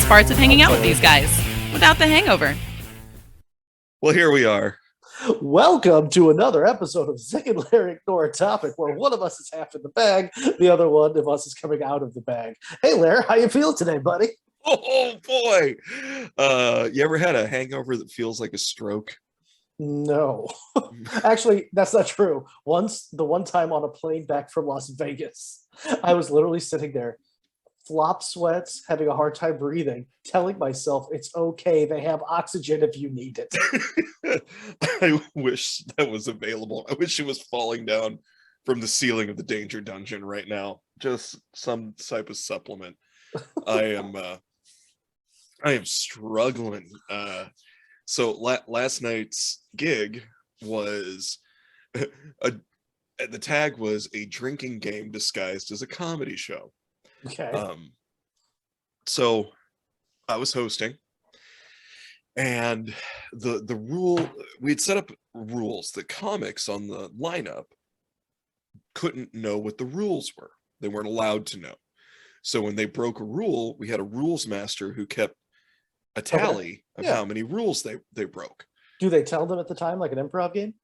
best parts of hanging out with these guys without the hangover. Well, here we are. Welcome to another episode of Zig and Larry Ignore a Topic, where one of us is half in the bag, the other one of us is coming out of the bag. Hey, Larry, how you feeling today, buddy? Oh boy. You ever had a hangover that feels like a stroke? No. Actually, that's not true. The one time on a plane back from Las Vegas, I was literally sitting there, flop sweats, having a hard time breathing, telling myself it's okay, they have oxygen if you need it. I wish that was available. I wish it was falling down from the ceiling of the danger dungeon right now. Just some type of supplement. I am struggling. So last night's gig was the tag was a drinking game disguised as a comedy show. Okay. So I was hosting, and the rule, we'd set up rules. The comics on the lineup couldn't know what the rules were. They weren't allowed to know. So when they broke a rule, we had a rules master who kept a tally of how many rules they broke. Do they tell them at the time, like an improv game?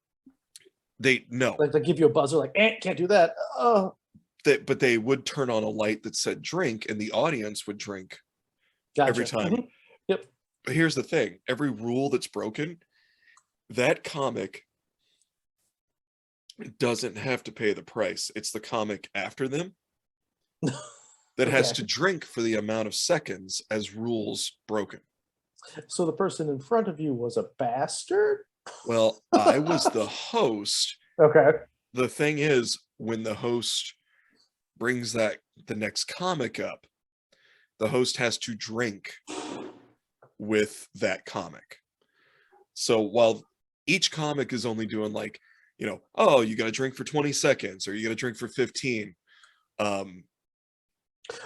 No. Like they give you a buzzer, like, can't do that. Oh. But they would turn on a light that said drink, and the audience would drink every time. Mm-hmm. Yep. But here's the thing. Every rule that's broken, that comic doesn't have to pay the price. It's the comic after them that has to drink for the amount of seconds as rules broken. So the person in front of you was a bastard? Well, I was the host. Okay. The thing is, when the host brings the next comic up, the host has to drink with that comic. So while each comic is only doing like, oh, you got to drink for 20 seconds or you got to drink for 15.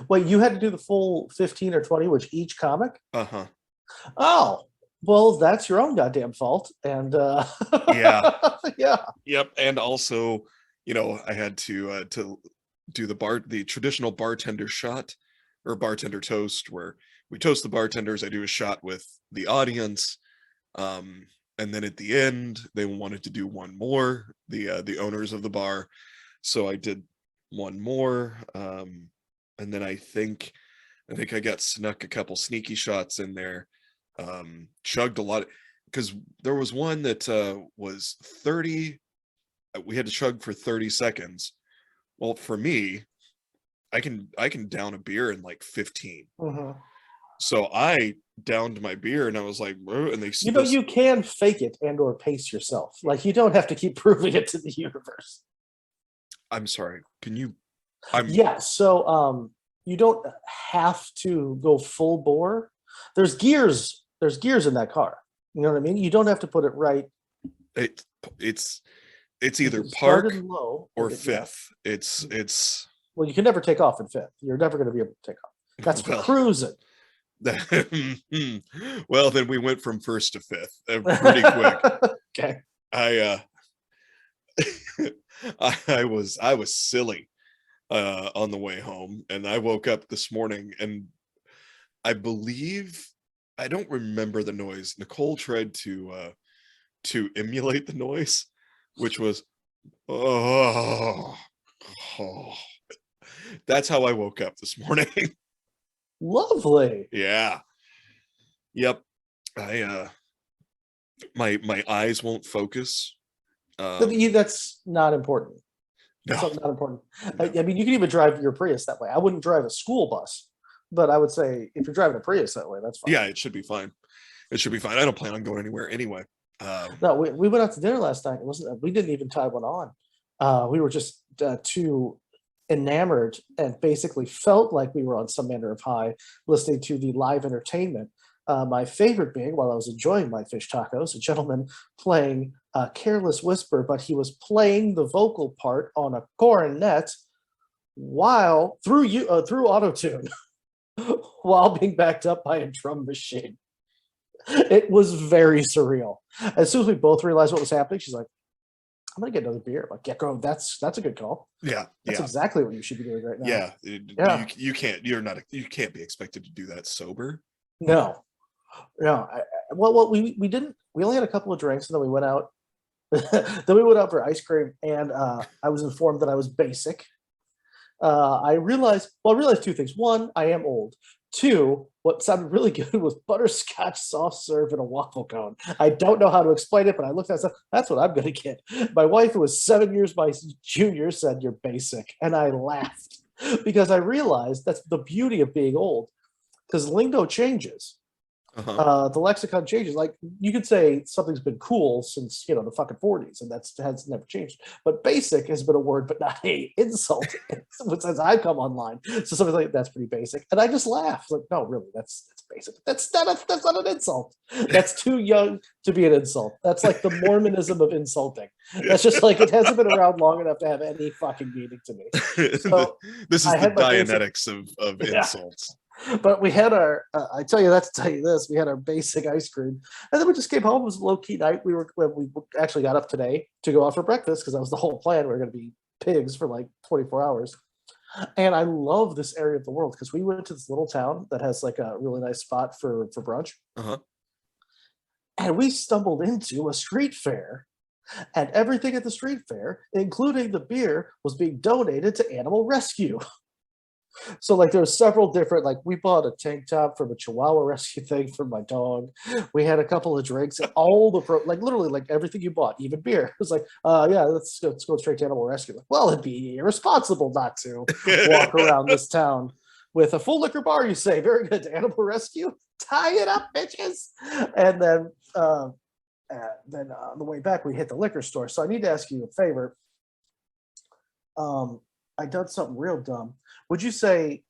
Wait, you had to do the full 15 or 20 with each comic? Uh-huh. Oh, well, that's your own goddamn fault. And yeah. Yeah. Yep. And also, I had to do the traditional bartender shot or bartender toast, where we toast the bartenders. I do a shot with the audience. And then at the end, they wanted to do one more, the owners of the bar. So I did one more. And then I think I got snuck a couple sneaky shots in there. Chugged a lot, because there was one that was 30. We had to chug for 30 seconds. Well, for me, I can down a beer in like 15. Mm-hmm. So I downed my beer and I was like, and they you can fake it and or pace yourself. Like, you don't have to keep proving it to the universe. I'm sorry. Can you? Yeah. So you don't have to go full bore. There's gears in that car. You know what I mean? You don't have to put it right. It's either park low or fifth. It's well, you can never take off in fifth. You're never going to be able to take off. That's for cruising. Well, then we went from first to fifth pretty quick. Okay. I was silly on the way home, and I woke up this morning, and I don't remember the noise. Nicole tried to emulate the noise, which was oh. That's how I woke up this morning. Lovely. Yeah. Yep. My eyes won't focus. That's not important. That's not important. No. I mean, you can even drive your Prius that way. I wouldn't drive a school bus, but I would say if you're driving a Prius that way, that's fine. Yeah, it should be fine. I don't plan on going anywhere anyway. No, we went out to dinner last night. We didn't even tie one on. We were just too enamored and basically felt like we were on some manner of high listening to the live entertainment. My favorite being, while I was enjoying my fish tacos, a gentleman playing Careless Whisper, but he was playing the vocal part on a cornet while through auto-tune while being backed up by a drum machine. It was very surreal. As soon as we both realized what was happening, she's like, I'm gonna get another beer. I'm like, yeah, go. That's a good call. Yeah, that's exactly what you should be doing right now. Yeah, you can't be expected to do that sober. No, no. We didn't. We only had a couple of drinks, and then we went out. Then we went out for ice cream, and I was informed that I was basic. I realized two things. One, I am old. Two, what sounded really good was butterscotch soft serve in a waffle cone. I don't know how to explain it, but I looked at it. That's what I'm going to get. My wife, who was 7 years my junior, said, "You're basic," and I laughed because I realized that's the beauty of being old, because lingo changes. Uh-huh. The lexicon changes. Like, you could say something's been cool since the fucking 40s, and that's has never changed. But basic has been a word, but not a insult since I've come online. So something like that's pretty basic, and I just laugh. Like, no, really, that's basic. That's not an insult. That's too young to be an insult. That's like the Mormonism of insulting. That's just like it hasn't been around long enough to have any fucking meaning to me. So This is I the had my basic. Dianetics of Yeah. insults. But we had our, I tell you that to tell you this, we had our basic ice cream. And then we just came home. It was a low key night. When we actually got up today to go out for breakfast, because that was the whole plan. We were going to be pigs for like 24 hours. And I love this area of the world because we went to this little town that has like a really nice spot for brunch. Uh-huh. And we stumbled into a street fair. And everything at the street fair, including the beer, was being donated to animal rescue. So like there were several different, like we bought a tank top from a Chihuahua rescue thing for my dog. We had a couple of drinks and all the like literally like everything you bought, even beer. It was like, yeah, let's go straight to animal rescue. Like, well, it'd be irresponsible not to walk around this town with a full liquor bar, you say. Very good. To animal rescue. Tie it up, bitches. And then on the way back we hit the liquor store. So I need to ask you a favor. I done something real dumb. Would you say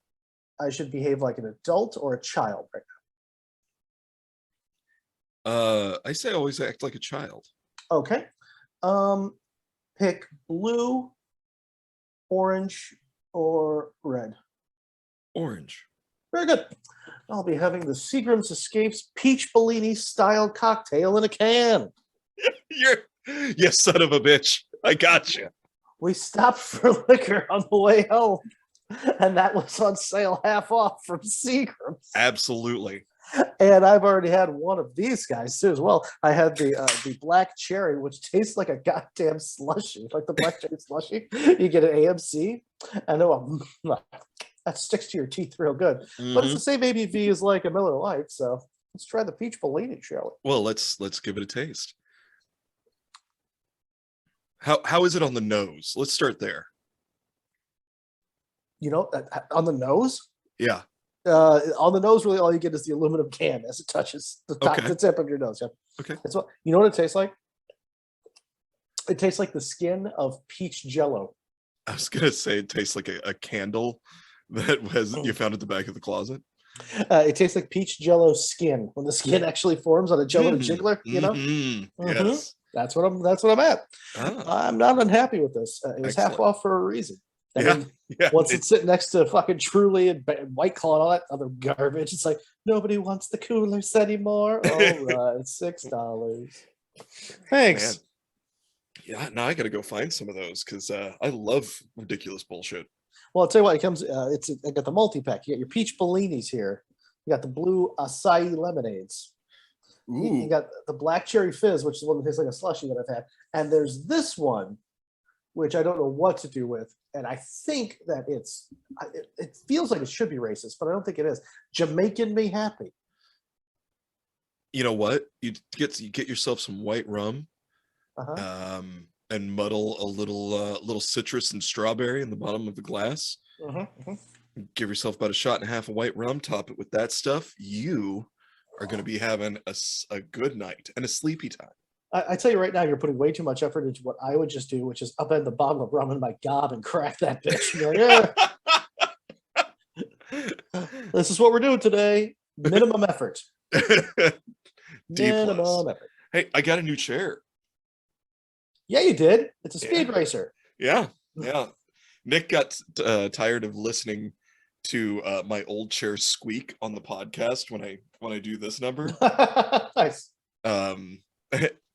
I should behave like an adult or a child right I say always act like a child. now? Okay. Pick blue, orange, or red. Orange. Very good. I'll be having the Seagram's Escapes Peach Bellini style cocktail in a can. You son of a bitch. I got you. We stopped for liquor on the way home, and that was on sale half off from Seagram's. Absolutely. And I've already had one of these guys too as well. I had the black cherry, which tastes like a goddamn slushy, like the black cherry slushy. You get an AMC, and that sticks to your teeth real good. Mm-hmm. But it's the same ABV as like a Miller Lite, so let's try the peach Bellini, shall we? Well, let's give it a taste. How is it on the nose? Let's start there. On the nose? Yeah. On the nose, really all you get is the aluminum can as it touches the top, the tip of your nose. Yeah. Okay. You know what it tastes like? It tastes like the skin of peach Jello. I was gonna say it tastes like a candle that you found at the back of the closet. It tastes like peach Jello skin when the skin actually forms on a Jello jiggler. Yes. That's what I'm at. I'm not unhappy with this. It was half off for a reason. Once it's sitting next to fucking Truly and White Claw and all that other garbage, it's like nobody wants the coolers anymore. All right, $6. Thanks. Man. Yeah, now I gotta go find some of those because I love ridiculous bullshit. Well, I'll tell you what, it comes. I got the multi-pack. You got your peach Bellinis here. You got the blue acai lemonades. You got the black cherry fizz, which is the one that tastes like a slushie that I've had. And there's this one, which I don't know what to do with. And I think that it feels like it should be racist, but I don't think it is. Jamaican Me Happy. You know what? You get yourself some white rum, and muddle a little citrus and strawberry in the bottom of the glass. Give yourself about a shot and a half of white rum. Top it with that stuff. You are going to be having a good night and a sleepy time. I tell you right now, you're putting way too much effort into what I would just do, which is upend the bottle of rum in my gob and crack that bitch. This is what we're doing today. Minimum effort. Minimum effort. Hey, I got a new chair. Yeah, you did. It's a speed racer. Yeah. Nick got tired of listening to my old chair squeak on the podcast when I do this number. Nice.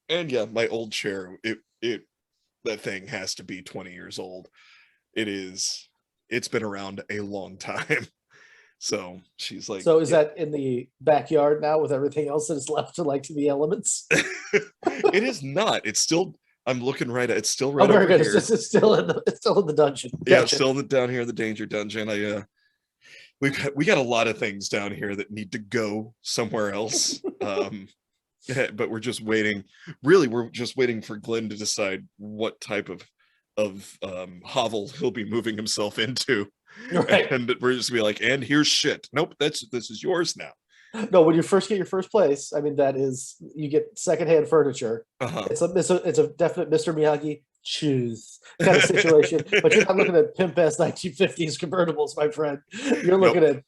And yeah, my old chair, that thing has to be 20 years old. It's been around a long time. So she's like, So is that in the backyard now with everything else that is left to the elements? it is not. It's still. I'm looking right at. It's still right Oh, very over good. here. It's still in the dungeon. Yeah, Gotcha. still down here in the danger dungeon. We got a lot of things down here that need to go somewhere else. But we're just waiting. Really, we're just waiting for Glenn to decide what type of hovel he'll be moving himself into. Right. And we're just gonna be like, and here's shit. Nope, this is yours now. No, when you first get your first place, I mean, that is, you get secondhand furniture. Uh-huh. It's a definite Mr. Miyagi choose kind of situation. But you're not looking at pimp ass 1950s convertibles, my friend. You're looking at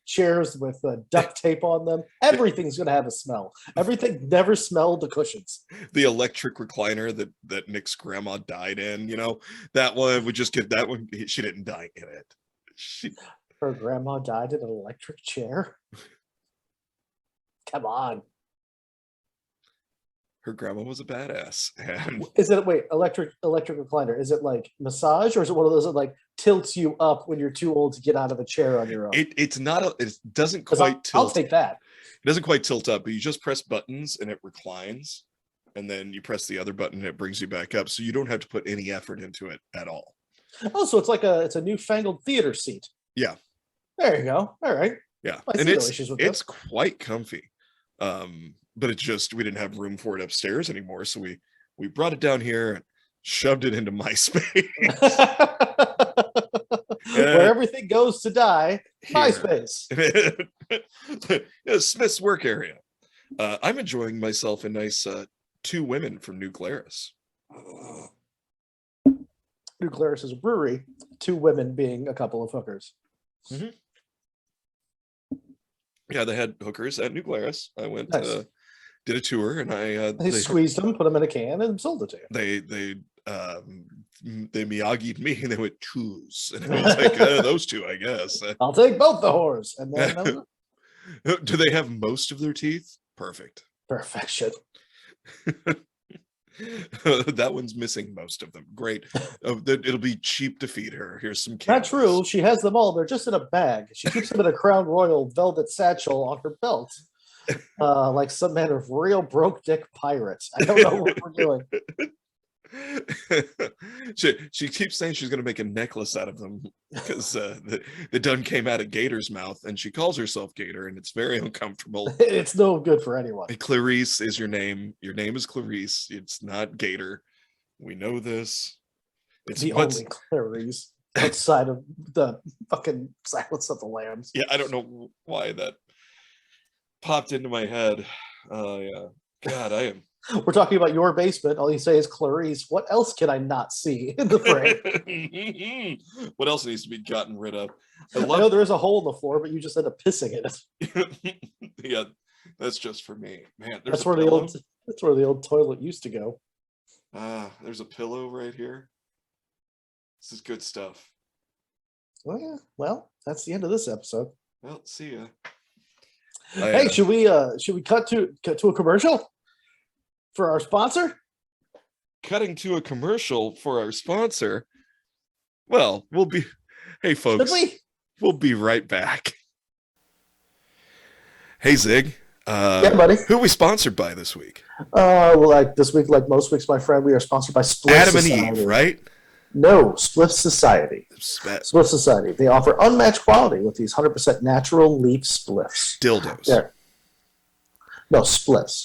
chairs with duct tape on them. Everything's going to have a smell. Everything never smelled the cushions. The electric recliner that Nick's grandma died in, that one, we just get that one. She didn't die in it. Her grandma died in an electric chair. Come on. Her grandma was a badass. And Is it electric recliner? Is it like massage, or is it one of those that like tilts you up when you're too old to get out of a chair on your own? it doesn't quite tilt. I'll take that. It doesn't quite tilt up, but you just press buttons and it reclines, and then you press the other button and it brings you back up. So you don't have to put any effort into it at all. Oh, so it's a newfangled theater seat. Yeah. There you go. All right. Yeah. I And see no issues with it's quite comfy. But it's just, we didn't have room for it upstairs anymore. So we brought it down here and shoved it into my space. Where everything goes to die, my Here. space. Yeah, Smith's work area. I'm enjoying myself a nice two women from New Glarus. New Glarus is a brewery, two women being a couple of hookers. Mm-hmm. Yeah, they had hookers at New Glarus. I went, Nice. did a tour, and They squeezed them, put them in a can, and sold it to you. They Miyagi'd me, and they went choose, and I was like, those two, I guess. I'll take both the whores. And then Do they have most of their teeth? Perfect. perfection. That one's missing most of them. Great. It'll be cheap to feed her. Here's some Not candles. true. She has them all. They're just in a bag. She keeps them in a Crown Royal velvet satchel on her belt, like some man of real broke dick pirate. I don't know what we're doing. She keeps saying she's going to make a necklace out of them because the dun came out of Gator's mouth, and she calls herself Gator, and it's very uncomfortable. It's no good for anyone. And Clarice is your name. Your name is Clarice. It's not Gator. We know this. It's The only Clarice outside of the fucking Silence of the Lambs. Yeah, I don't know why that popped into my head. Yeah. God, I am. We're talking about your basement. All you say is Clarice. What else can I not see in the frame? What else needs to be gotten rid of? I know there is a hole in the floor, but you just end up pissing in it. Yeah, that's just for me, man. That's where the old toilet used to go. There's a pillow right here. This is good stuff. Oh yeah. Well, that's the end of this episode. Well, see ya. Hey, should we cut to a commercial for our sponsor? Cutting to a commercial for our sponsor. Well, hey folks, we'll be right back. Hey Zig, yeah, buddy. Who are we sponsored by this week? Well, like this week, like most weeks, my friend, we are sponsored by Spliff Adam Society. and Eve, right? No, Spliff Society. Spliff Society. They offer unmatched quality with these 100% natural leaf spliffs. Dildos. There. No, spliffs.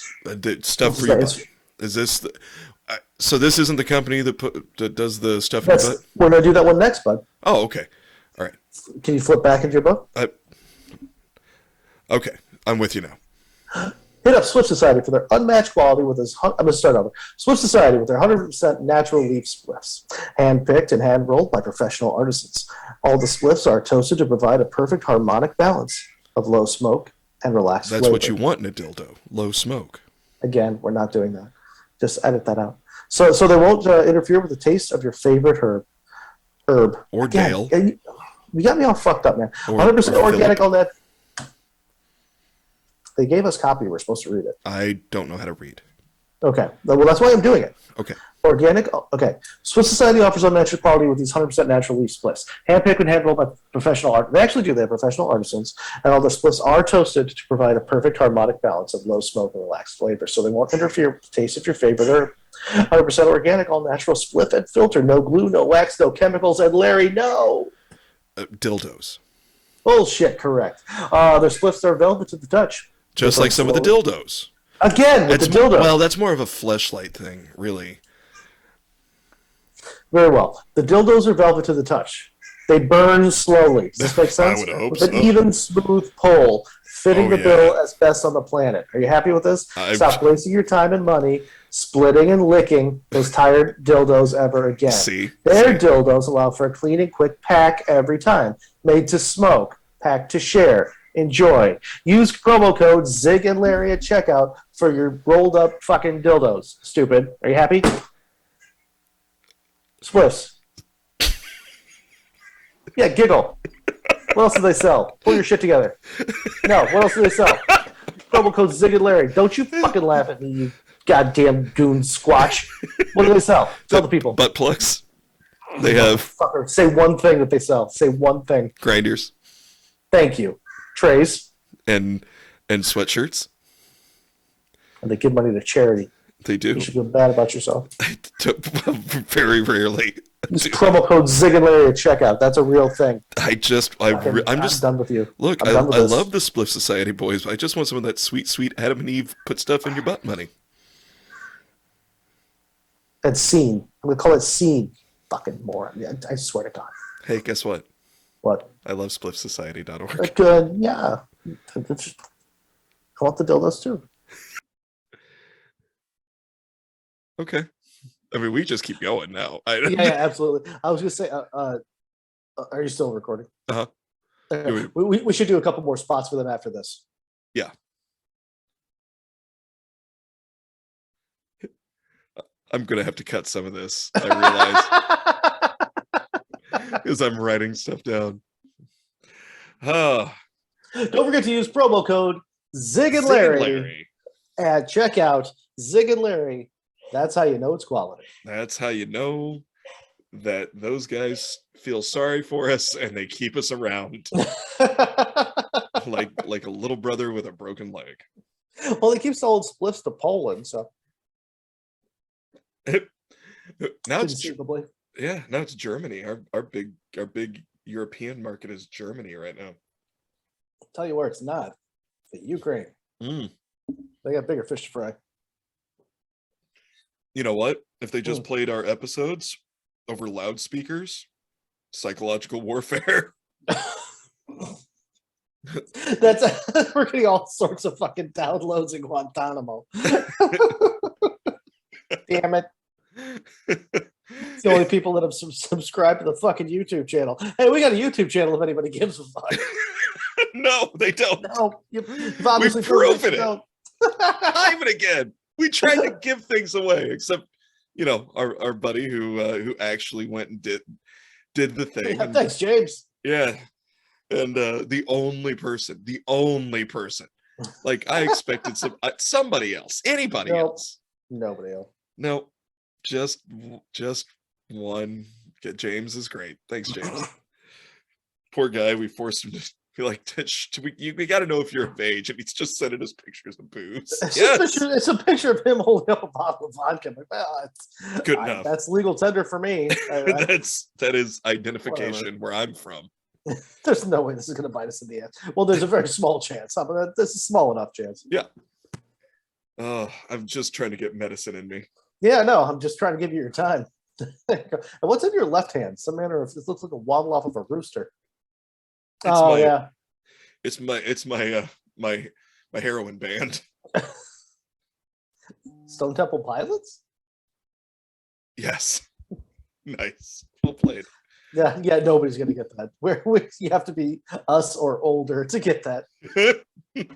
Stuff for your butt. Is this so this isn't the company that does the stuff in your butt? We're going to do that one next, bud. Oh, okay. All right. Can you flip back into your book? Okay. I'm with you now. Hit up Spliff Society for their unmatched quality with this. I'm going to start over. Spliff Society with their 100% natural leaf spliffs, hand-picked and hand-rolled by professional artisans. All the spliffs are toasted to provide a perfect harmonic balance of low smoke and relaxed That's flavor. what you want in a dildo. Low smoke. Again, we're not doing that. Just edit that out. So they won't interfere with the taste of your favorite herb. Or Again, Dale. You got me all fucked up, man. Or 100% organic Philip. on that. They gave us copy. We're supposed to read it. I don't know how to read. Okay. Well, that's why I'm doing it. Okay. Organic, okay. Swiss Society offers unmatched quality with these 100% natural leaf spliffs. Handpicked and handrolled by professional art. They actually do. They have professional artisans, and all the spliffs are toasted to provide a perfect harmonic balance of low smoke and relaxed flavor. So they won't interfere with the taste of your favorite herb. 100% organic, all natural spliff and filter. No glue, no wax, no chemicals. And Larry, no Dildos. bullshit. Correct. Their spliffs are velvet to the touch. Just like some of the dildos. Again with That's the dildo. well, that's more of a fleshlight thing, really. Very well. The dildos are velvet to the touch. They burn slowly. Does this make sense? I would hope With an so. even, smooth pole, fitting the bill as best on the planet. Are you happy with this? Stop wasting your time and money splitting and licking those tired dildos ever again. Their dildos allow for a clean and quick pack every time. Made to smoke, packed to share. Enjoy. Use promo code Zig and Larry at checkout for your rolled up fucking dildos. Stupid. Are you happy? Spliffs. Yeah, giggle. What else do they sell? Pull your shit together. No, what else do they sell? Promo code Zig and Larry. Don't you fucking laugh at me, you goddamn goon squatch. What do they sell? Tell the people. Butt plugs. They have. Fucker. Say one thing that they sell. Say one thing. Grinders. Thank you. Trays. And sweatshirts. And they give money to charity. They do. You should feel bad about yourself. Very rarely. Use promo code Zig and Larry at checkout. That's a real thing. I'm just done with you. Look, I love the Spliff Society boys, but I just want some of that sweet, sweet Adam and Eve put stuff in your butt money. And scene. I'm gonna call it scene. Fucking moron. I swear to God. Hey, guess what? What? I love spliffsociety.org. Good. Yeah. I want the dildos too. Okay. I mean, we just keep going now. Yeah, absolutely. I was gonna say, are you still recording? Uh-huh. We should do a couple more spots for them after this. Yeah. I'm gonna have to cut some of this. I realize because I'm writing stuff down. Don't forget to use promo code Zig and Larry at checkout. Zig and Larry. That's how you know it's quality. That's how you know that those guys feel sorry for us and they keep us around. like a little brother with a broken leg. Well, they keep selling spliffs to Poland, so now it's Germany. Our big European market is Germany right now. I'll tell you where it's not. The Ukraine. They got bigger fish to fry. You know what? If they just played our episodes over loudspeakers, psychological warfare. We're getting all sorts of fucking downloads in Guantanamo. Damn it. It's the only people that have subscribed to the fucking YouTube channel. Hey, we got a YouTube channel if anybody gives a fuck. No, they don't. No, you've obviously proven it. Time and again. We tried to give things away, except, our buddy who actually went and did the thing. Yeah, thanks, James. Yeah. And the only person, like I expected somebody else, anybody else. Nobody else. No, just one. James is great. Thanks, James. Poor guy. We forced him to be like, we got to know if you're of age, and he's just sending us pictures of booze. It's a picture of him holding up a bottle of vodka. I'm like, well, it's good enough. That's legal tender for me. That is identification where I'm from. There's no way this is going to bite us in the ass. Well, there's a very small chance. But this is a small enough chance. Yeah. I'm just trying to get medicine in me. Yeah, no, I'm just trying to give you your time. And what's in your left hand? Some manner of this looks like a waddle off of a rooster. It's my heroin band. Stone Temple Pilots? Yes. Nice. Well played. Yeah, nobody's gonna get that. You have to be us or older to get that.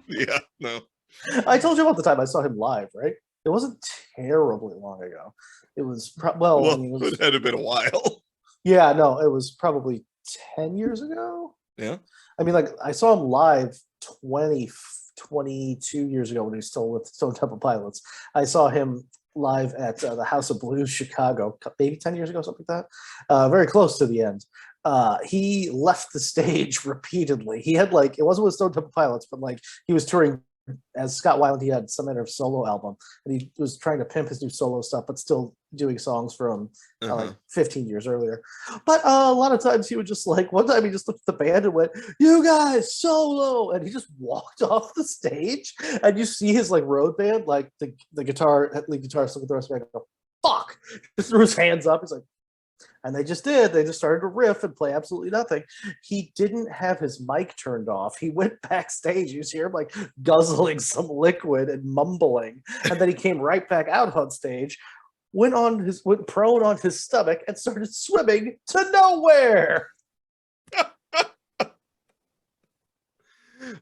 Yeah, no. I told you about the time I saw him live, right? It wasn't terribly long ago. It was it had been a while. Yeah, no, it was probably 10 years ago. Yeah. I mean, like, I saw him live 22 years ago when he was still with Stone Temple Pilots. I saw him live at the House of Blues, Chicago, maybe 10 years ago, something like that. Very close to the end. He left the stage repeatedly. He had like, it wasn't with Stone Temple Pilots, but like he was touring as Scott Weiland. He had some kind of solo album, and he was trying to pimp his new solo stuff, but still doing songs from like 15 years earlier. But a lot of times he would just like, one time he just looked at the band and went, "You guys solo," and he just walked off the stage. And you see his like road band, like the lead guitarist look at the rest of the band and go, "Fuck!" Just threw his hands up. He's like, and they just did. They just started to riff and play absolutely nothing. He didn't have his mic turned off. He went backstage. You hear him like guzzling some liquid and mumbling. And then he came right back out on stage, went prone on his stomach and started swimming to nowhere.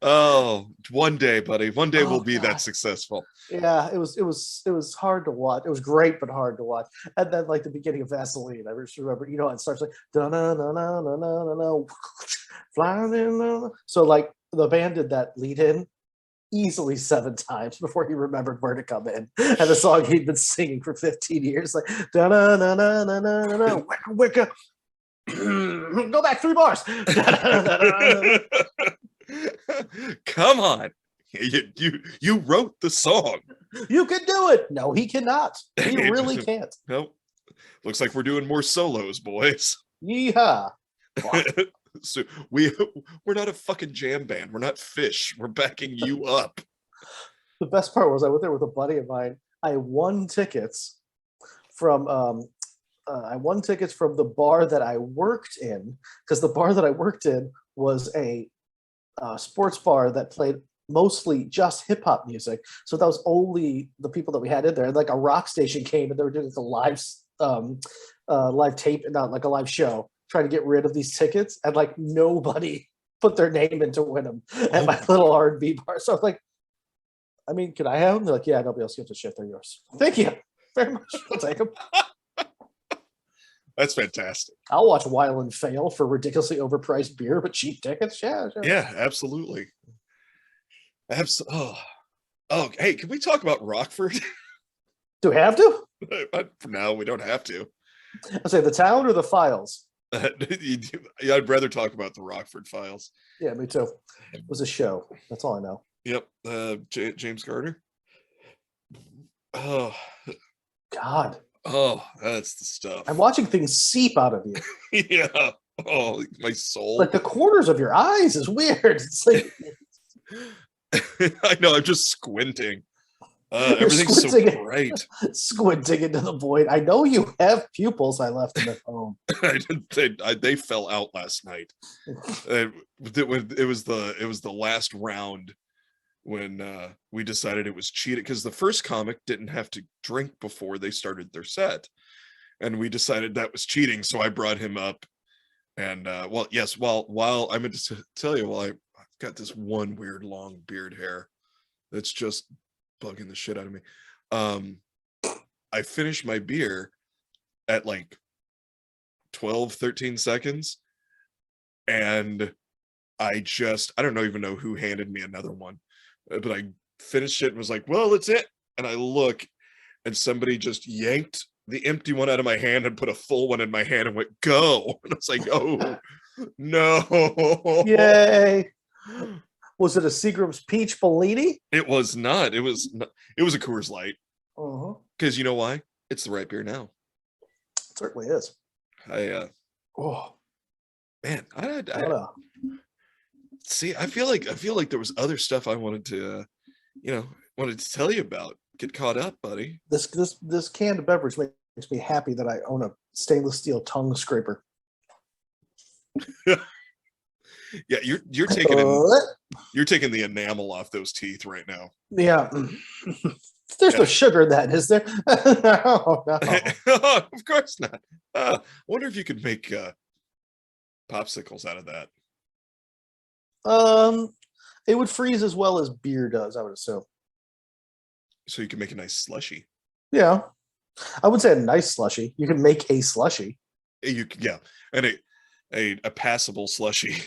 Oh, one day, buddy. One day we'll be that successful. Yeah, it was hard to watch. It was great, but hard to watch. And then like the beginning of Vaseline, I just remember, it starts like da na na na na na na flying in. So like the band did that lead in easily 7 times before he remembered where to come in. And the song he'd been singing for 15 years, like da na na na na na na na wicka wicka. Go back 3 bars. Come on. You wrote the song. You can do it. No, he cannot. He really can't. Nope. Looks like we're doing more solos, boys. Yeehaw. So we're not a fucking jam band. We're not Fish. We're backing you up. The best part was I went there with a buddy of mine. I won tickets from the bar that I worked in, because the bar that I worked in was a sports bar that played mostly just hip hop music. So that was only the people that we had in there. And like a rock station came and they were doing a live tape, not like a live show, trying to get rid of these tickets. And like nobody put their name in to win them at my little R&B bar. So I was like, I mean, can I have them? They're like, yeah, nobody else gives a shit. They're yours. Thank you very much. I'll take them. That's fantastic. I'll watch Weiland fail for ridiculously overpriced beer, but cheap tickets. Yeah, sure. Yeah, absolutely. Oh, hey, can we talk about Rockford? Do we have to? No, we don't have to. I'll say the town or the files. I'd rather talk about the Rockford Files. Yeah, me too. It was a show. That's all I know. Yep. James Garner. Oh, God. Oh, that's the stuff. I'm watching things seep out of you. Yeah. Oh, my soul. Like the corners of your eyes is weird. It's like I know. I'm just squinting. Everything's so bright. Squinting into the void. I know you have pupils. I left them at home. They fell out last night. It was the last round when we decided it was cheated, because the first comic didn't have to drink before they started their set, and we decided that was cheating. So I brought him up, and while I meant to tell you, I've got this one weird long beard hair that's just bugging the shit out of me. I finished my beer at like 12-13 seconds, and I don't even know who handed me another one, but I finished it and was like, well, that's it. And I look, and somebody just yanked the empty one out of my hand and put a full one in my hand and went, go. And I was like, oh, no. Yay. Was it a Seagram's Peach Bellini? It was not. It was a Coors Light. Because you know why? It's the right beer now. It certainly is. Man, see, I feel like there was other stuff I wanted to tell you about. Get caught up, buddy. This canned beverage makes me happy that I own a stainless steel tongue scraper. Yeah, you're taking the enamel off those teeth right now. Yeah. There's no sugar in that, is there? No. Of course not. I wonder if you could make popsicles out of that. It would freeze as well as beer does, I would assume. So you can make a nice slushy. Yeah. I would say a nice slushy. You can make a slushy. And a passable slushy.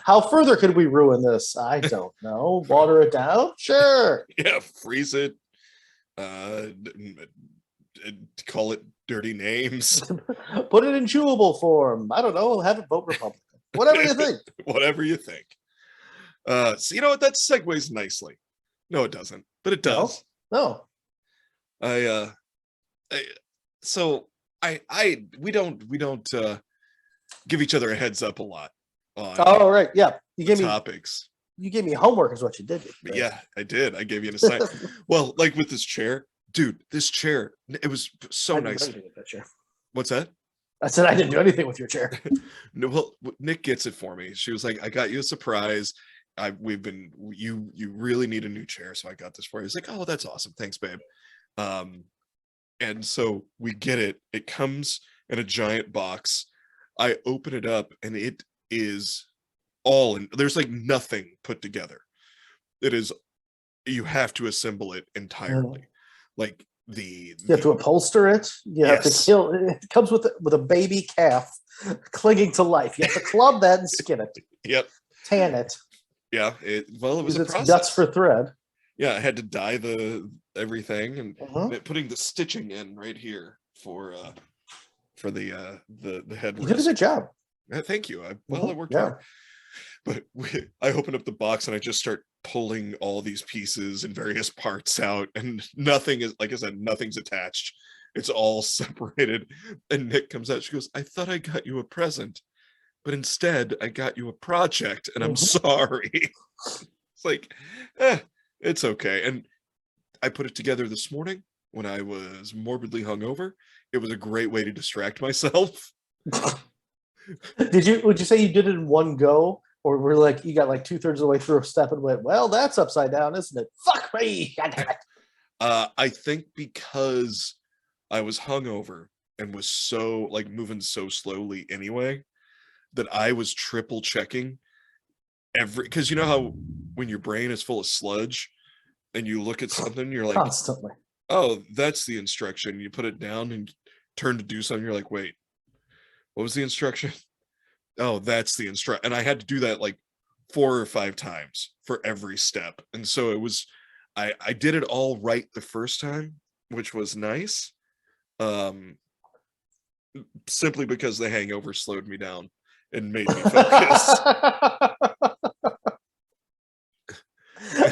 How further could we ruin this? I don't know. Water it down? Sure. Yeah, freeze it. Call it dirty names. Put it in chewable form. I don't know. Have it vote Republican. Whatever you think. Whatever you think. So you know what? That segues nicely. No, it doesn't, but it does. No. We don't give each other a heads up a lot on Oh, right. Yeah. You gave topics. You gave me homework is what you did. Right? Yeah, I did. I gave you an assignment. Well, like with this chair, dude, this chair, it was so nice. What's that? I said I didn't do anything with your chair. No, well, Nick gets it for me. She was like, I got you a surprise. You really need a new chair, so I got this for you. He's like, oh, that's awesome. Thanks, babe. And so we get it. It comes in a giant box. I open it up and it is all in. There's like nothing put together. It is, you have to assemble it entirely. Like you have to upholster it. You have to kill it. It comes with a baby calf clinging to life. You have to club that and skin it. Yep. Tan it. Yeah. It was a process. Guts for thread. Yeah, I had to dye everything and putting the stitching in right here for the headrest. You did a good job. Thank you. I worked hard. But I opened up the box and I just start pulling all these pieces and various parts out, and nothing is, like I said, nothing's attached. It's all separated. And Nick comes out. She goes, I thought I got you a present, but instead I got you a project, and I'm sorry. It's like, it's okay. And I put it together this morning when I was morbidly hungover. It was a great way to distract myself. Would you say you did it in one go? Or we're like, you got like 2/3 of the way through a step and went, well, that's upside down, isn't it? Fuck me. I think because I was hungover and was so like moving so slowly anyway, that I was triple checking because you know how when your brain is full of sludge and you look at something, you're like, constantly. Oh, that's the instruction. You put it down and turn to do something. You're like, wait, what was the instruction? Oh, that's the instruct. And I had to do that like 4 or 5 times for every step. And so it was, I did it all right the first time, which was nice. Simply because the hangover slowed me down and made me focus.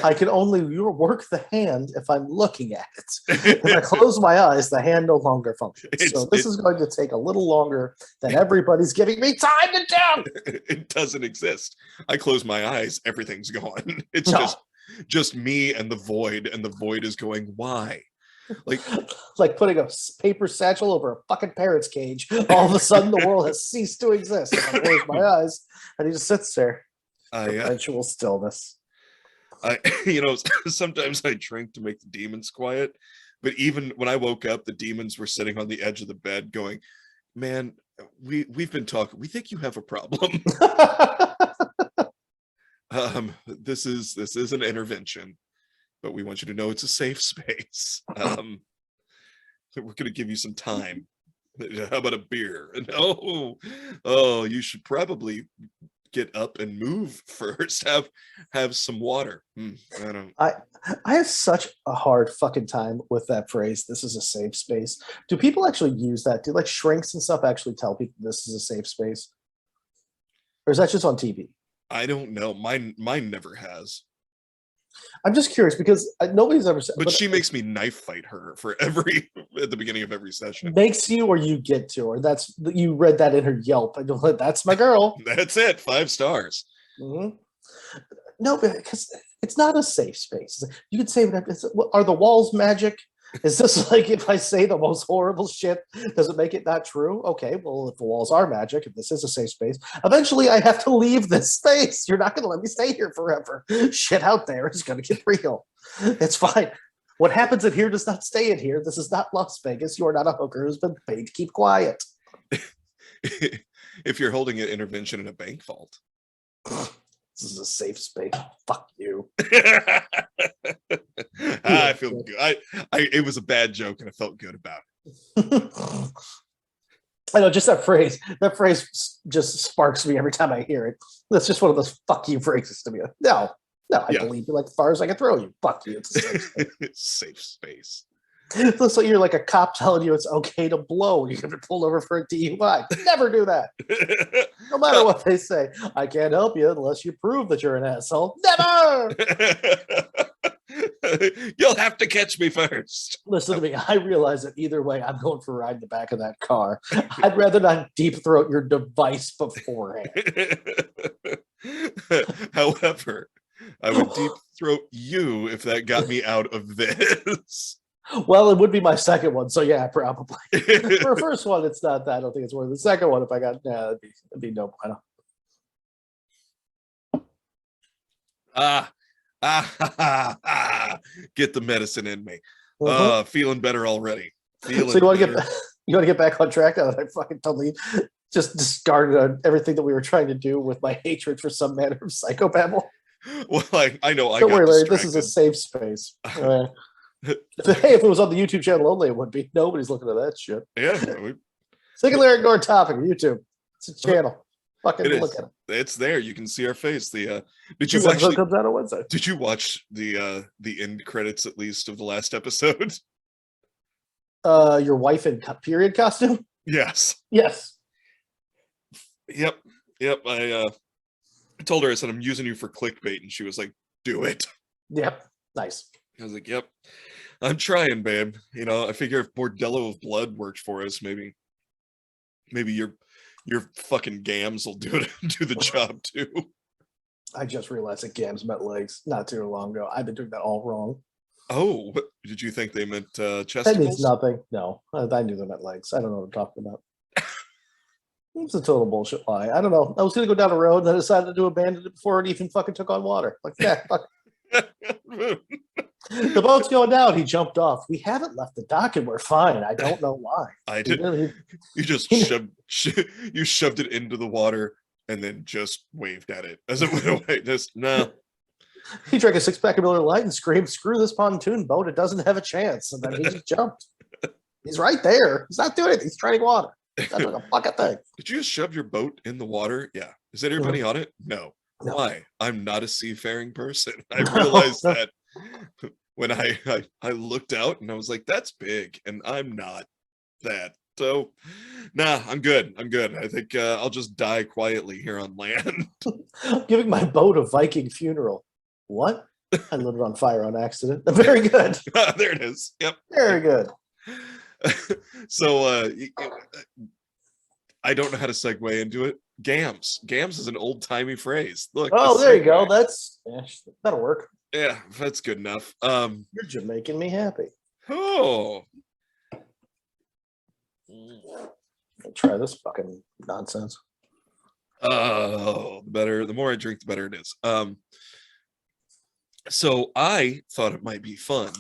I can only work the hand if I'm looking at it. If I close my eyes, the hand no longer functions. So this is going to take a little longer than everybody's giving me time to do. It doesn't exist. I close my eyes, everything's gone. It's just me and the void is going, why? Like putting a paper satchel over a fucking parrot's cage. All of a sudden, the world has ceased to exist. I close my eyes, and he just sits there. Perpetual stillness. Sometimes I drink to make the demons quiet, but even when I woke up, the demons were sitting on the edge of the bed going, man, we've been talking. We think you have a problem. This is an intervention, but we want you to know it's a safe space. We're going to give you some time. How about a beer? No. Oh, you should probably get up and move first. Have some water. I have such a hard fucking time with that phrase, this is a safe space. Do people actually use that? Do like shrinks and stuff actually tell people this is a safe space, or is that just on TV? I don't know. Mine never has. I'm just curious because nobody's ever said. But she makes me knife fight her at the beginning of every session. Makes you, or you get to, or you read that in her Yelp. I don't. That's my girl. That's it. 5 stars. Mm-hmm. No, because it's not a safe space. You could say, are the walls magic? Is this like if I say the most horrible shit, does it make it not true? Okay, well, if the walls are magic, if this is a safe space, eventually I have to leave this space. You're not going to let me stay here forever. Shit out there is going to get real. It's fine. What happens in here does not stay in here. This is not Las Vegas. You are not a hooker who's been paid to keep quiet. If you're holding an intervention in a bank vault. This is a safe space. Fuck you. I feel good. It was a bad joke and I felt good about it. I know, just that phrase. That phrase just sparks me every time I hear it. That's just one of those fuck you phrases to me. No, I believe you like as far as I can throw you. Fuck you. It's a safe space. Safe space. It looks like you're like a cop telling you it's okay to blow when you're going to be pulled over for a DUI. Never do that. No matter what they say. I can't help you unless you prove that you're an asshole. Never! You'll have to catch me first. Listen to me. I realize that either way, I'm going for a ride in the back of that car. I'd rather not deep throat your device beforehand. However, I would deep throat you if that got me out of this. Well, it would be my second one, so yeah, probably. For the first one, it's not that. I don't think it's worth it. The second one, if I got, yeah, that'd be no bueno. Get the medicine in me. Mhm. Feeling better already. So you want to get back on track now that I fucking totally just discarded everything that we were trying to do with my hatred for some manner of psychobabble. Well, I know. Don't worry, Larry. This is a safe space. If it was on the YouTube channel only, it would be. Nobody's looking at that shit. Yeah. Singular ignore topic. YouTube. It's a channel. Fucking look at it. It's there. You can see our face. Did This you episode comes out on Wednesday. Did you watch the end credits at least of the last episode? Your wife in period costume? Yes. Yes. Yep. I told her, I said, I'm using you for clickbait, and she was like, do it. Yep. Nice. I was like, yep, I'm trying, babe. You know, I figure if Bordello of Blood worked for us, maybe your fucking gams will do the job too. I just realized that gams meant legs not too long ago. I've been doing that all wrong. Oh, did you think they meant chesticles? That means nothing. No, I knew they meant legs. I don't know what I'm talking about. It's a total bullshit lie. I don't know. I was going to go down a road and I decided to abandon it before it even fucking took on water. Like, yeah, fuck. The boat's going down. He jumped off. We haven't left the dock and we're fine. I don't know why. I did. You just shoved it into the water and then just waved at it as it went away. Just no. He drank a 6-pack of Miller Lite and screamed, "Screw this pontoon boat! It doesn't have a chance." And then he just jumped. He's right there. He's not doing it. He's treading water. He's not doing a fucking thing. Did you just shove your boat in the water? Yeah. Is everybody on it? No. Why? I'm not a seafaring person. I realized that when I looked out and I was like, that's big, and I'm not that. So, nah, I'm good. I think I'll just die quietly here on land. Giving my boat a Viking funeral. What? I lit it on fire on accident. Very good. There it is. Yep. Very good. So, I don't know how to segue into it. Gams is an old-timey phrase. Look. Oh, there you go. That'll work. Yeah, that's good enough. You're just making me happy. Oh. I'll try this fucking nonsense. Oh, the more I drink, the better it is. So I thought it might be fun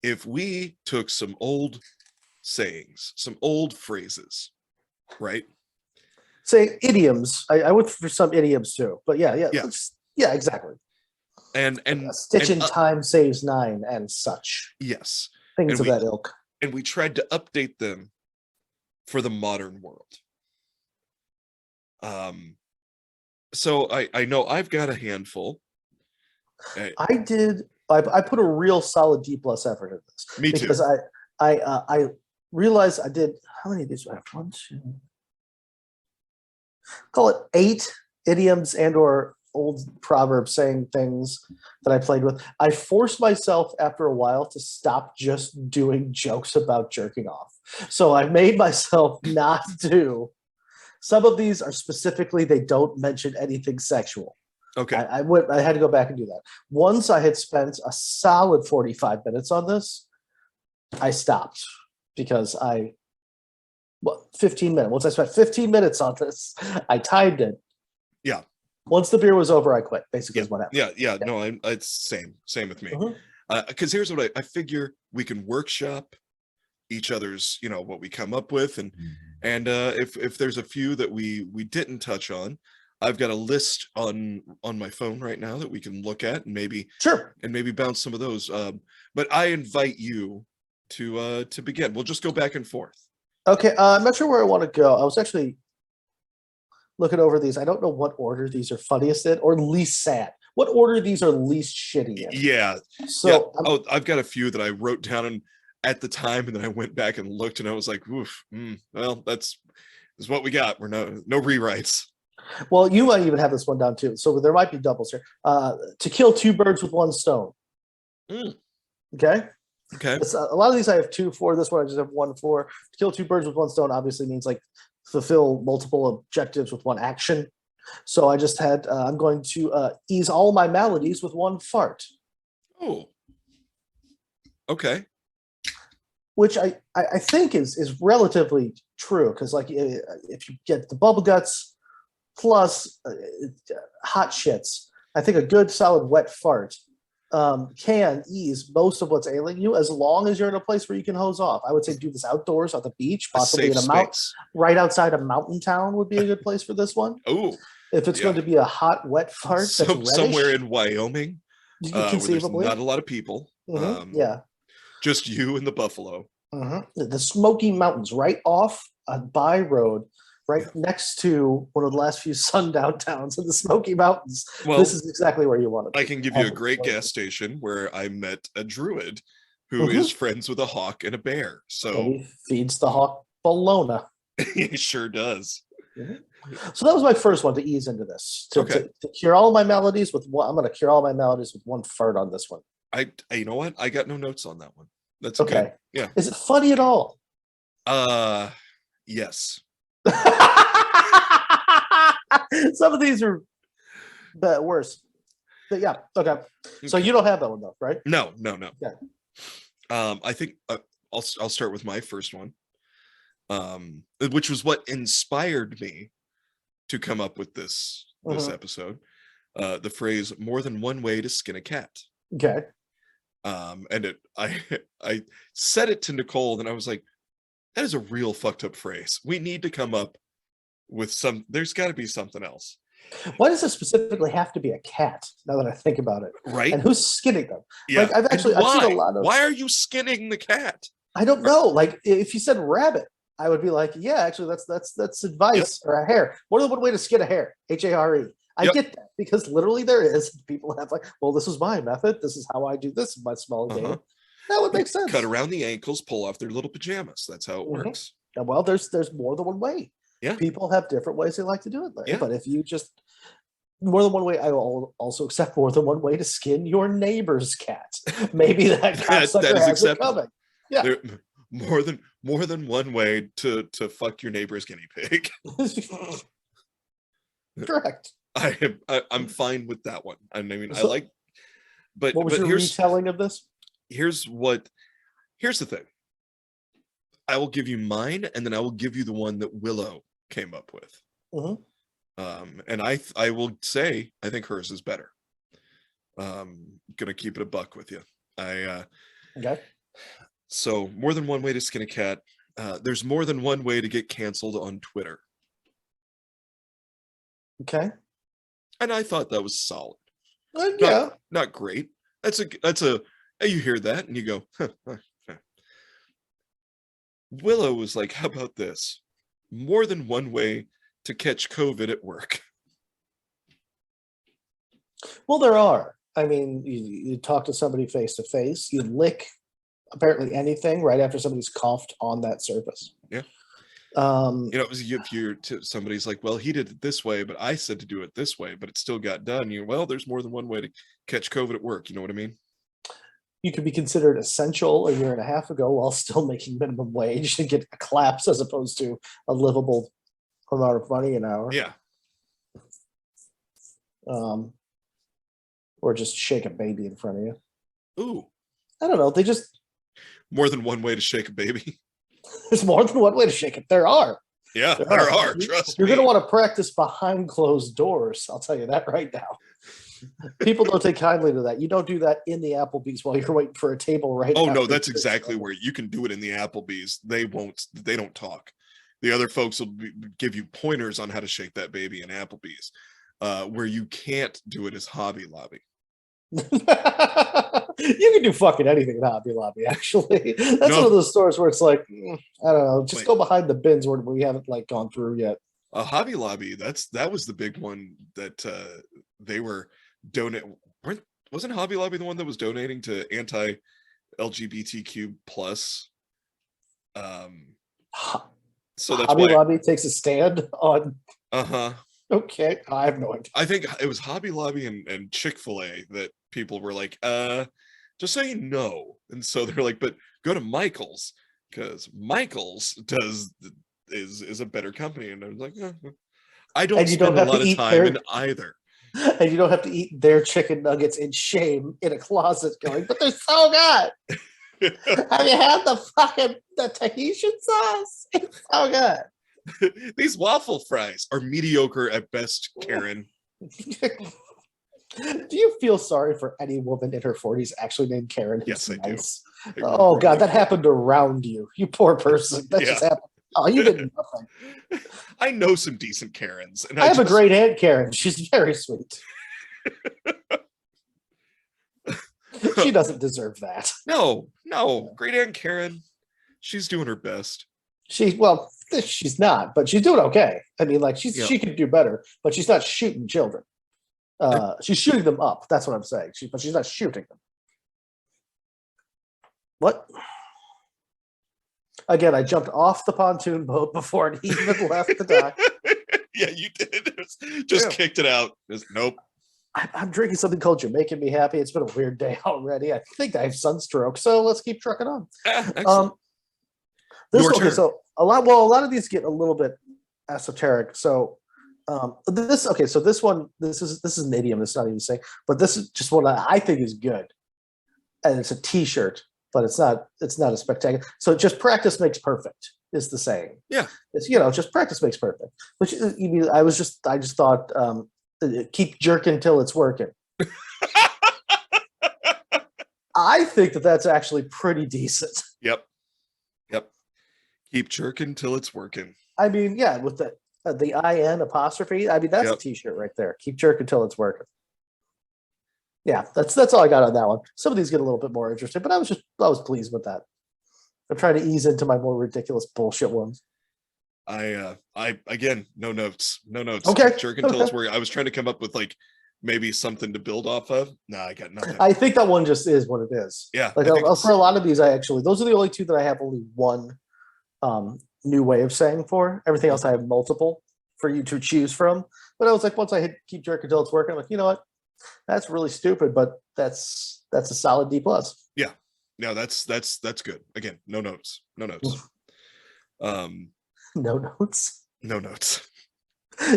if we took some old sayings, some old phrases, right? Say idioms. I went for some idioms too, but yeah, exactly. And a stitch in time saves 9 and such. Yes, things of that ilk. And we tried to update them for the modern world. So I know I've got a handful. I put a real solid D+ effort in this. Me too. Because I realized I did, how many of these do I have? 1, 2, call it 8 idioms and or old proverbs saying things that I played with. I forced myself after a while to stop just doing jokes about jerking off. So I made myself not do. Some of these are specifically, they don't mention anything sexual. Okay. I had to go back and do that. Once I had spent a solid 45 minutes on this, I stopped because 15 minutes. Once I spent 15 minutes on this, I timed it. Yeah. Once the beer was over, I quit. Basically, is what happened. Yeah. No, it's same with me. Because here's what I figure: we can workshop each other's, what we come up with, and if there's a few that we didn't touch on, I've got a list on my phone right now that we can look at and maybe bounce some of those. But I invite you to begin. We'll just go back and forth. Okay. I'm not sure where I want to go. I was actually looking over these. I don't know what order these are funniest in or least sad. what order these are least shitty in. Yeah. So I've got a few that I wrote down at the time, and then I went back and looked, and I was like, oof, well, that's what we got. We're no rewrites. Well, you might even have this one down too. So there might be doubles here. To kill 2 birds with 1 stone. Okay. Okay. A lot of these I have 2 for. This one I just have 1 for. To kill 2 birds with 1 stone obviously means like fulfill multiple objectives with 1 action. So I just had I'm going to ease all my maladies with 1 fart. Oh. Okay. Which I think is relatively true, because like if you get the bubble guts plus hot shits, I think a good solid wet fart can ease most of what's ailing you, as long as you're in a place where you can hose off. I would say do this outdoors on the beach, possibly in a mountain, right outside a mountain town would be a good place for this one. Oh, if it's going to be a hot, wet fart, that's reddish, somewhere in Wyoming, conceivably, where there's not a lot of people. Yeah, just you and the buffalo. The Smoky Mountains, right off a by road, right next to one of the last few sundown towns in the Smoky Mountains. Well, this is exactly where you want to be. I can give you a great gas station where I met a druid who is friends with a hawk and a bear. So and he feeds the hawk bologna. He sure does. So that was my first one to ease into this. To cure all my maladies with one. I'm going to cure all my maladies with 1 fart on this one. You know what? I got no notes on that one. That's okay. Good. Yeah. Is it funny at all? Yes. Some of these are worse. But yeah, okay. So you don't have that one though, right? No. Yeah. I think I'll start with my first one, which was what inspired me to come up with this episode. The phrase "more than one way to skin a cat." Okay. And I said it to Nicole, and I was like, that is a real fucked up phrase. We need to come up with there's got to be something else. Why does it specifically have to be a cat, now that I think about it? Right. And who's skinning them? Yeah. Like, I've seen a lot of... Why are you skinning the cat? I don't know. Like, if you said rabbit, I would be like, yeah, actually, that's advice. Or a hare. More than one way to skin a hare. Hare. I get that, because literally there is. People have like, well, this is my method. This is how I do this in my small game. That would make sense. Cut around the ankles, pull off their little pajamas. That's how it works. And well, there's more than one way. Yeah. People have different ways they like to do it. Yeah. But if you just more than one way, I will also accept more than one way to skin your neighbor's cat. Maybe that cocksucker has it coming. Yeah. There, more than one way to fuck your neighbor's guinea pig. Correct. I'm fine with that one. I mean, so, I like. But what was your retelling of this? Here's the thing. I will give you mine, and then I will give you the one that Willow came up with. And I will say I think hers is better. Gonna keep it a buck with you. Okay. So more than one way to skin a cat. There's more than one way to get canceled on Twitter. Okay. And I thought that was solid. Yeah. Not great. That's a you hear that and you go, huh. Willow was like, how about this? More than one way to catch COVID at work. Well, there are. I mean, you talk to somebody face to face, you lick apparently anything right after somebody's coughed on that surface. Yeah. If somebody's like, well, he did it this way, but I said to do it this way, but it still got done. There's more than one way to catch COVID at work. You know what I mean? You could be considered essential a year and a half ago while still making minimum wage and get a collapse as opposed to a livable amount of money an hour. Yeah. Or just shake a baby in front of you. Ooh. I don't know. They just more than one way to shake a baby. There's more than one way to shake it. There are. Yeah, there are. Trust me. You're going to want to practice behind closed doors. I'll tell you that right now. People don't take kindly to that. You don't do that in the Applebee's while you're waiting for a table, right? Oh no, that's exactly where you can do it in the Applebee's. They don't talk. The other folks will give you pointers on how to shake that baby in Applebee's. Where you can't do it is Hobby Lobby. You can do fucking anything in Hobby Lobby, actually. That's one of those stores where it's like, I don't know, just go behind the bins where we haven't like gone through yet. Hobby Lobby, that was the big one that donate. Wasn't Hobby Lobby the one that was donating to anti-LGBTQ plus? So that's Hobby why. Lobby takes a stand on. Uh-huh. Okay, I have no idea. I think it was Hobby Lobby and Chick-fil-A that people were like, just so you know. And so they're like, but go to Michael's, because Michael's is a better company. And I was like, I don't And you spend don't a have to lot of eat time their- in either. And you don't have to eat their chicken nuggets in shame in a closet going, but they're so good. Have you had the Tahitian sauce? It's so good. These waffle fries are mediocre at best, Karen. Do you feel sorry for any woman in her 40s actually named Karen? Yes, I do. I Oh, God, really that do. happened around you. You poor person. That just happened. Oh, you did nothing. I know some decent Karens. And I have a great Aunt Karen. She's very sweet. She doesn't deserve that. No. Great Aunt Karen. She's doing her best. She's not, but she's doing okay. I mean, like she could do better, but she's not shooting children. She's shooting them up. That's what I'm saying. But she's not shooting them. What? Again, I jumped off the pontoon boat before it even left the dock. Yeah, you did. Just kicked it out. Just nope. I'm drinking something called You're Making Me Happy. It's been a weird day already. I think I have sunstroke, so let's keep trucking on. Excellent. So a lot of these get a little bit esoteric. So this one, this is an idiom. It's not even saying, but this is just one I think is good, and it's a T-shirt, but it's not a spectacular. So just practice makes perfect is the saying. Yeah, it's just practice makes perfect. Which I just thought keep jerking till it's working. I think that's actually pretty decent. Yep. Keep jerking till it's working. I mean, yeah, with the IN apostrophe. I mean, that's a T-shirt right there. Keep jerking till it's working. Yeah, that's all I got on that one. Some of these get a little bit more interesting, but I was pleased with that. I'm trying to ease into my more ridiculous bullshit ones. I again, no notes. Okay. Keep jerking till it's working. I was trying to come up with like maybe something to build off of. No, I got nothing. I think that one just is what it is. Yeah. Like for a lot of these, those are the only two that I have only one new way of saying for. Everything else I have multiple for you to choose from. But I was like, once I hit keep jerking till it's working, I'm like, you know what? That's really stupid, but that's a solid D+. Yeah. No, that's good. Again, no notes. No notes. No notes.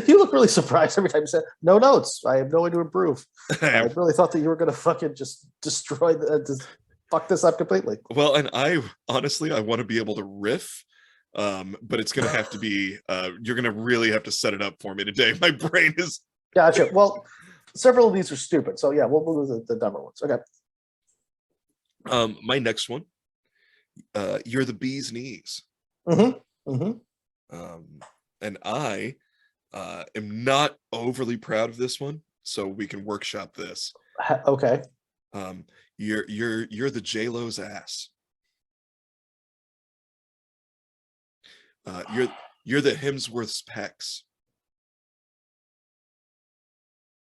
You look really surprised every time you said no notes. I have no way to improve. I really thought that you were going to fucking just destroy just fuck this up completely. Well, and I honestly want to be able to riff, but it's going to have to be. You're going to really have to set it up for me today. My brain is. Gotcha. Well, several of these are stupid, so yeah, we'll move the dumber ones. Okay. My next one. You're the bee's knees. Mm-hmm. Mm-hmm. And I am not overly proud of this one, so we can workshop this. Okay. You're the J-Lo's ass. You're the Hemsworth's pecs.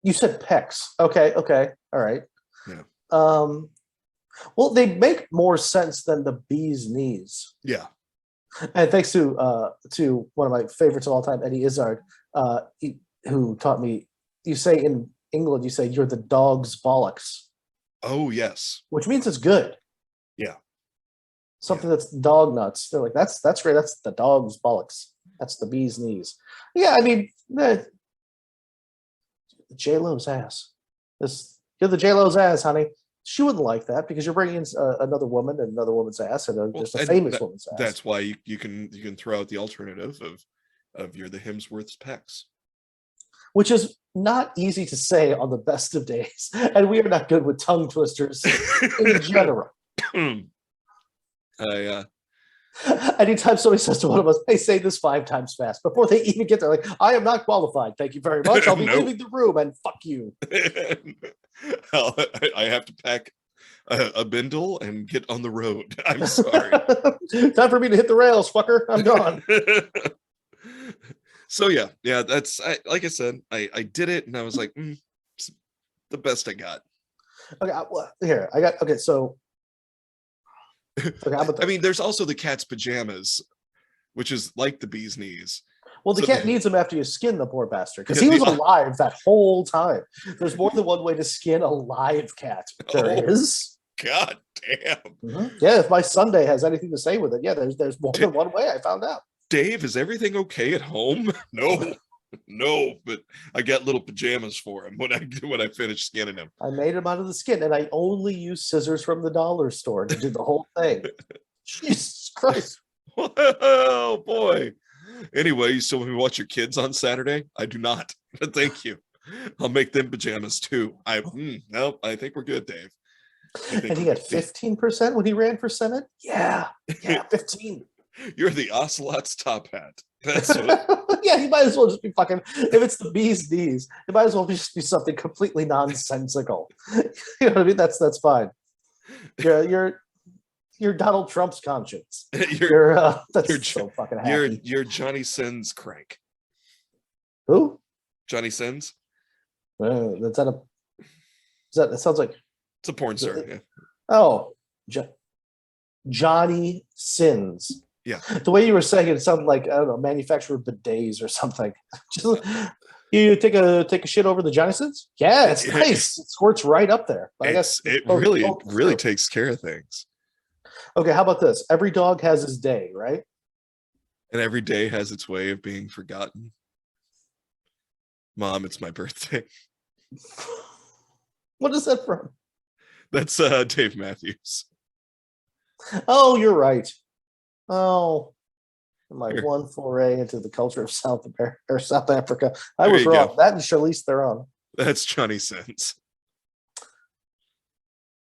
You said pecs. Okay. All right. Yeah. Well, they make more sense than the bee's knees. Yeah. And thanks to one of my favorites of all time, Eddie Izzard, who taught me. You say in England, you say you're the dog's bollocks. Oh yes. Which means it's good. Yeah. Something that's dog nuts. They're like, that's great. That's the dog's bollocks. That's the bee's knees. Yeah, I mean, J-Lo's ass. You're the J-Lo's ass, honey. She wouldn't like that because you're bringing in another woman and another woman's ass and just a famous woman's ass. That's why you can throw out the alternative of you're the Hemsworth's pecs, which is not easy to say on the best of days, and we are not good with tongue twisters in general. Anytime somebody says to one of us, "Hey, say this 5 times fast," before they even get there, like, "I am not qualified. Thank you very much. I'll be leaving the room, and fuck you." I have to pack a bindle and get on the road. I'm sorry. Time for me to hit the rails, fucker. I'm gone. So yeah, that's like I said, I did it, and I was like, the best I got. Okay, here I got. Okay, so okay, how about I this? mean, there's also the cat's pajamas, which is like the bee's knees. Well, the So cat needs him after you skin the poor bastard because Yeah, he was alive that whole time. There's more than one way to skin a live cat. There is. God damn. Mhm. Yeah, if my Sunday has anything to say with it, yeah, there's more than one way. I found out. Dave, is everything okay at home? No, no, but I got little pajamas for him when I finish skinning him. I made him out of the skin, and I only used scissors from the dollar store to do the whole thing. Jesus Christ! Oh boy. Anyway, you still want me to watch your kids on Saturday? I do not. Thank you. I'll make them pajamas too. No, I think we're good, Dave. And he got 15% when he ran for Senate? Yeah, 15. You're the Ocelot's top hat. That's what. Yeah, he might as well just be fucking. If it's the bee's knees, it might as well just be something completely nonsensical. You know what I mean? That's fine. You're Donald Trump's conscience. You're so fucking happy. You're Johnny Sins crank. Who? Johnny Sins? That sounds like it's a porn star. Yeah. Oh, Johnny Sins. Yeah. The way you were saying it sounded like, I don't know, manufacturer of bidets or something. You take a shit over the Johnny Sins? Yeah, it's nice. It squirts right up there. I guess it really takes care of things. Okay, how about this? Every dog has his day, right? And every day has its way of being forgotten. Mom, it's my birthday. What is that from? That's Dave Matthews. Oh, you're right. Oh, my one foray into the culture of South Africa. I was wrong. That and Charlize Theron. That's Johnny Sins.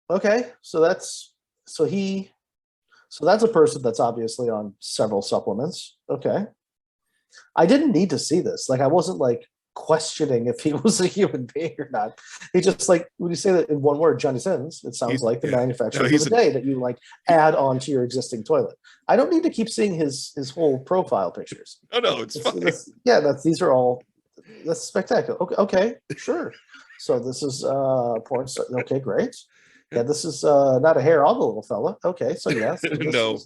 Okay, so that's a person that's obviously on several supplements. Okay. I didn't need to see this. Like, I wasn't like questioning if he was a human being or not. He just, like, when you say that in one word, Johnny Sins, it sounds like the manufacturer of the day that you like add on to your existing toilet. I don't need to keep seeing his whole profile pictures. Oh no, it's fine. That's spectacular. Okay, sure. So this is porn star. Okay, great. Yeah, this is not a hair on the little fella. Okay, so yes.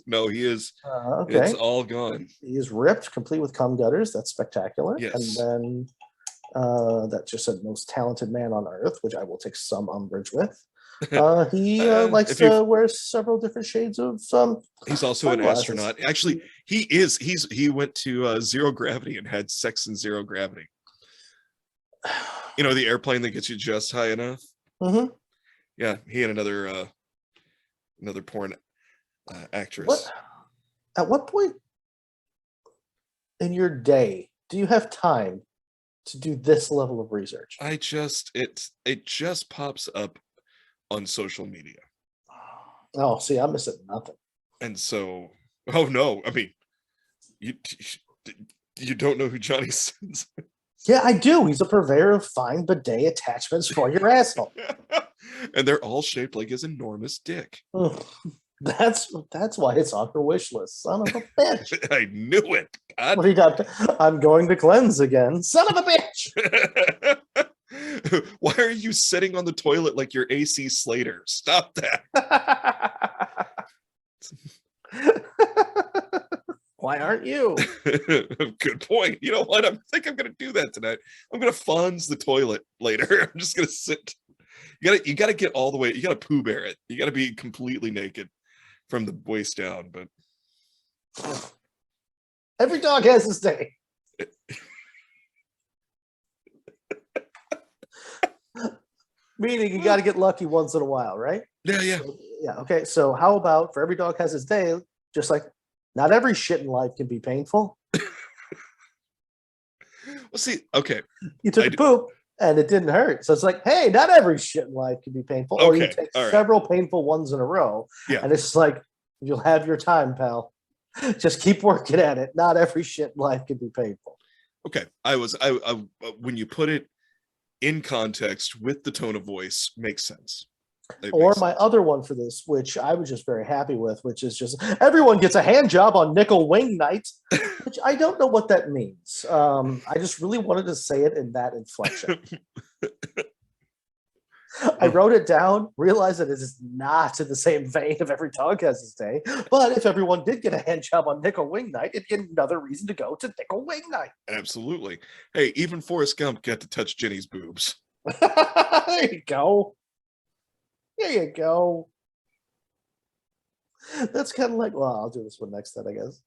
No, he is. Okay. It's all gone. He is ripped, complete with cum gutters. That's spectacular. Yes. And then that just said most talented man on earth, which I will take some umbrage with. He likes to wear several different shades of he's also an astronaut. Actually, he went to zero gravity and had sex in zero gravity. You know, the airplane that gets you just high enough. Mm-hmm. Yeah, he and another porn actress. At what point in your day do you have time to do this level of research? It just pops up on social media. Oh, see, I'm missing nothing. And so, oh no, I mean, you don't know who Johnny Sins is? Yeah, I do. He's a purveyor of fine bidet attachments for your asshole. And they're all shaped like his enormous dick. That's why it's on her wish list. Son of a bitch. I knew it. God. What do you got? I'm going to cleanse again. Son of a bitch. Why are you sitting on the toilet like you're AC Slater? Stop that. Why aren't you? Good point. You know what? I think I'm going to do that tonight. I'm going to Fonz the toilet later. I'm just going to sit. You got to get all the way. You got to Pooh Bear it. You got to be completely naked from the waist down. But every dog has his day. Meaning you got to get lucky once in a while, right? Yeah. Yeah. Okay. So how about for every dog has his day? Just like not every shit in life can be painful. Well, see, okay. You took a poop and it didn't hurt. So it's like, hey, not every shit in life can be painful. Okay, or you take several painful ones in a row. Yeah. And it's like, you'll have your time, pal. Just keep working at it. Not every shit in life can be painful. Okay. I when you put it in context with the tone of voice, makes sense. Or my other one for this, which I was just very happy with, which is just everyone gets a hand job on nickel wing night, which I don't know what that means. I just really wanted to say it in that inflection. I wrote it down, realized that it is not in the same vein of every dog has his day. But if everyone did get a hand job on nickel wing night, it'd be another reason to go to nickel wing night. Absolutely. Hey, even Forrest Gump got to touch Jenny's boobs. There you go. There you go. That's kind of like, well, I'll do this one next then, I guess.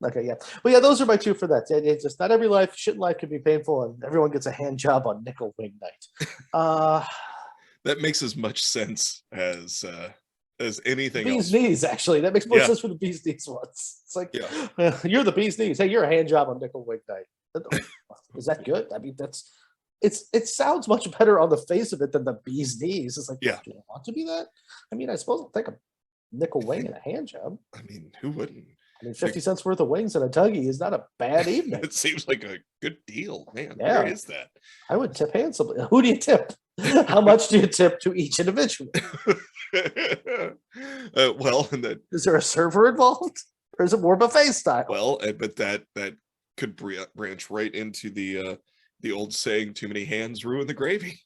Okay, yeah. But yeah, those are my two for that. It's just not every shit in life can be painful, and everyone gets a hand job on nickel wing night. That makes as much sense as anything else. Bee's knees, actually. That makes more sense for the bee's knees ones. It's like, you're the bee's knees. Hey, you're a hand job on nickel wing night. Is that good? I mean, it sounds much better on the face of it than the bee's knees. It's like, do I want to be that? I mean, I suppose I'll take a nickel wing and a hand job. I mean, who wouldn't? I mean, 50 cents worth of wings and a tuggy is not a bad evening. It seems like a good deal, man. Yeah. Where is that? I would tip handsomely. Who do you tip? How much do you tip to each individual? Well, and that is there a server involved, or is it more buffet style? Well, but that could branch right into the old saying, "Too many hands ruin the gravy."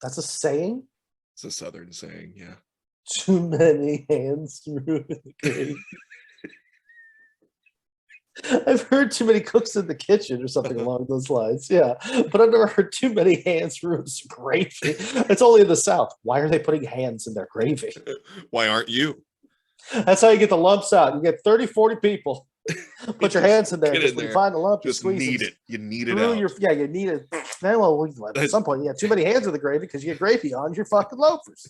That's a saying. It's a Southern saying, yeah. Too many hands ruin the gravy. I've heard too many cooks in the kitchen or something along those lines. Yeah, but I've never heard too many hands ruin gravy. It's only in the South. Why are they putting hands in their gravy? Why aren't you? That's how you get the lumps out. You get 30, 40 people. Put your hands in there. Just when you find the lump, just you knead it. You knead it out. You need it. Well, at some point, you have too many hands in the gravy because you get gravy on your fucking loafers.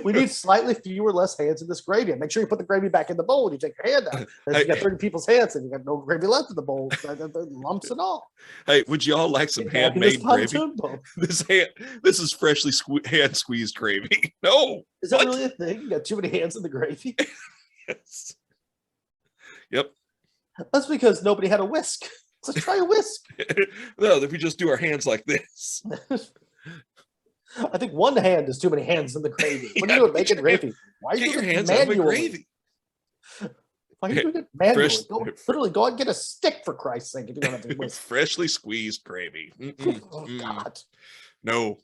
We need slightly fewer, less hands in this gravy. Make sure you put the gravy back in the bowl when you take your hand out. You got 30 people's hands and you got no gravy left in the bowl, lumps and all. Hey, would y'all like some handmade gravy? This is freshly hand squeezed gravy. No, is that really a thing? You got too many hands in the gravy? Yes. Yep. That's because nobody had a whisk. So try a whisk. No, if we just do our hands like this. I think one hand is too many hands in the gravy. What are you doing making gravy? Why are you doing it manually? Why are you doing it manually? Literally, go and get a stick for Christ's sake if you don't have to whisk. Freshly squeezed gravy. Oh, God. No,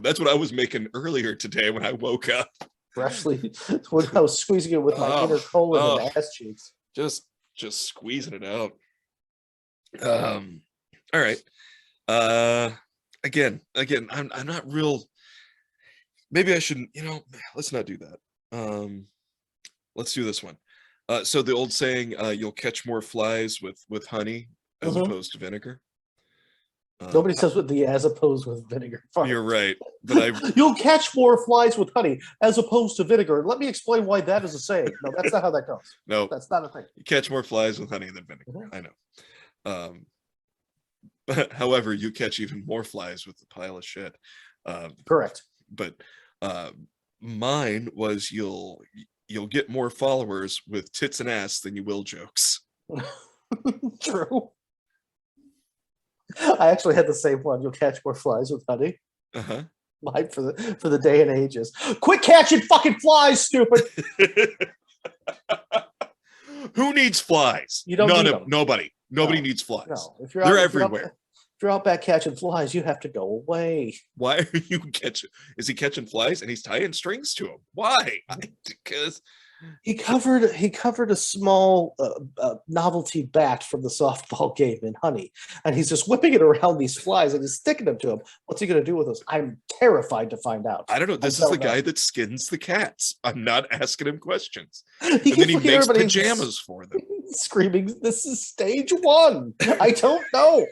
that's what I was making earlier today when I woke up. Freshly, when I was squeezing it with my inner colon and ass cheeks. Just squeezing it out. All right. Again, I'm not real. Maybe I shouldn't, let's not do that. Let's do this one. So the old saying, you'll catch more flies with honey as opposed to vinegar. Nobody says with the as opposed with vinegar. Fine. You're right. But you'll catch more flies with honey as opposed to vinegar. Let me explain why that is a saying. No, that's not how that goes. No, that's not a thing. You catch more flies with honey than vinegar. I know. But however, you catch even more flies with the pile of shit. Correct. But mine was you'll get more followers with tits and ass than you will jokes. True. I actually had the same one. You'll catch more flies with honey. Mine for the day and ages. Quit catching fucking flies, stupid. Who needs flies? You don't need them. Nobody needs flies. No. They're everywhere. If you're out back catching flies, you have to go away. Why are you catching? Is he catching flies and he's tying strings to them? Why? Because he covered a small novelty bat from the softball game in honey, and he's just whipping it around these flies and he's sticking them to him. What's he going to do with those? I'm terrified to find out. I don't know. This is the guy that skins the cats. I'm not asking him questions. And then he makes pajamas for them. Screaming, "This is stage one." I don't know.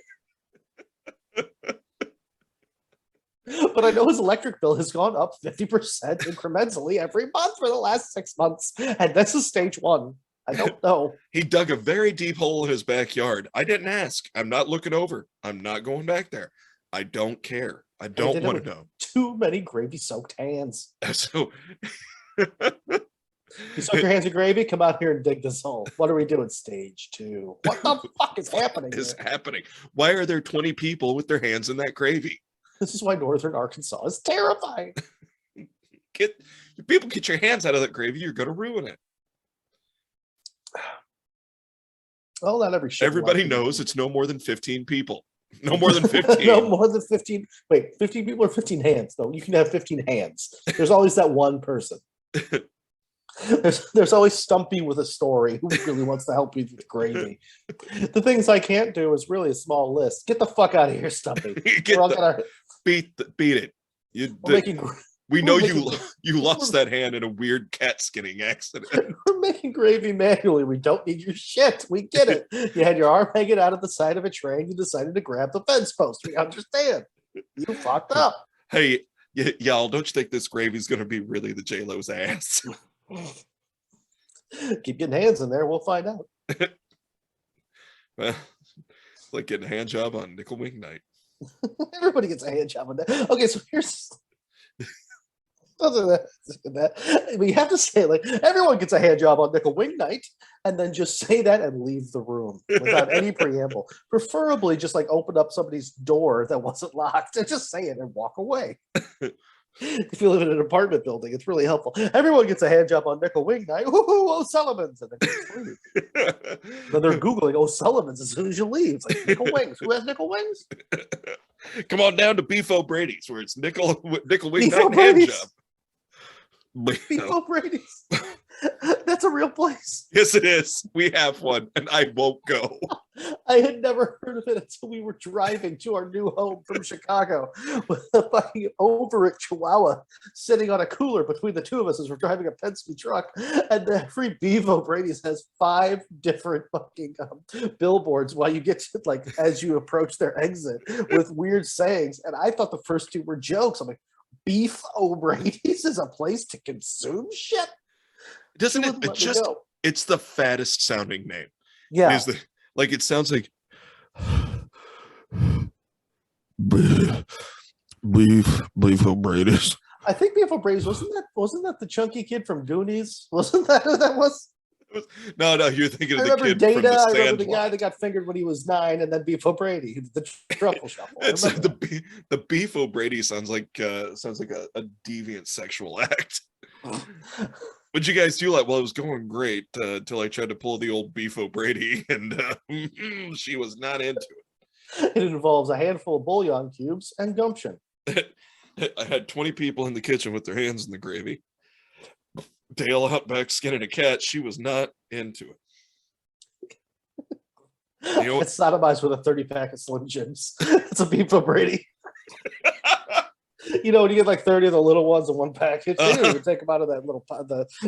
But I know his electric bill has gone up 50% incrementally every month for the last 6 months. And this is stage one. I don't know. He dug a very deep hole in his backyard. I didn't ask. I'm not looking over. I'm not going back there. I don't care. I don't want to know. Too many gravy-soaked hands. So you soak your hands in gravy? Come out here and dig this hole. What are we doing? Stage two. What the fuck is happening? What is happening? Why are there 20 people with their hands in that gravy? This is why northern Arkansas is terrifying. People get your hands out of that gravy, you're going to ruin it. Well, not every shit. Everybody knows it's no more than 15 people. No more than 15. No more than 15. Wait, 15 people or 15 hands? No, you can have 15 hands. There's always that one person. There's always Stumpy with a story who really wants to help you with gravy. The things I can't do is really a small list. Get the fuck out of here, Stumpy. Beat it. We know you lost that hand in a weird cat skinning accident. We're making gravy manually. We don't need your shit. We get it. You had your arm hanging out of the side of a train. You decided to grab the fence post. We understand. You fucked up. Hey, y'all, don't you think this gravy's going to be really the J-Lo's ass? Keep getting hands in there. We'll find out. Well, it's like getting a hand job on nickel wing night. Everybody gets a hand job on that. Okay, so here's... We have to say, like, everyone gets a hand job on nickel wing night, and then just say that and leave the room without any preamble. Preferably just like open up somebody's door that wasn't locked and just say it and walk away. If you live in an apartment building, it's really helpful. Everyone gets a hand job on nickel wing night. Woohoo, O'Sullivan's. And then they're Googling O'Sullivan's as soon as you leave. It's like nickel wings. Who has nickel wings? Come on down to Beef O'Brady's, where it's nickel wing night hand job. Beef O'Brady's. That's a real place. Yes, it is. We have one, and I won't go. I had never heard of it until we were driving to our new home from Chicago with a fucking over-it Chihuahua sitting on a cooler between the two of us as we're driving a Penske truck. And every Beef O'Brady's has 5 different fucking billboards while you get to, like, as you approach their exit with weird sayings. And I thought the first 2 were jokes. I'm like, Beef O'Brady's is a place to consume shit? Doesn't it? It's the fattest sounding name. Yeah. It sounds like beef O'Brady's. I think Beef O'Brady's wasn't that the chunky kid from Goonies? Wasn't that who that was? No, you're thinking of the kid Data, from the I Sandlot. remember the guy that got fingered when he was 9, and then Beef O'Brady, the truffle shuffle. It's the Beef O'Brady sounds like a deviant sexual act. What'd you guys do? Like, well, it was going great till I tried to pull the old Beef O'Brady, and she was not into it. It involves a handful of bouillon cubes and gumption. I had 20 people in the kitchen with their hands in the gravy. Dale out back skinning a cat. She was not into it. It's sodomized with a 30-pack of Slim Jims. It's a Beef O'Brady. You know, when you get like 30 of the little ones in one package, they don't even take them out of that little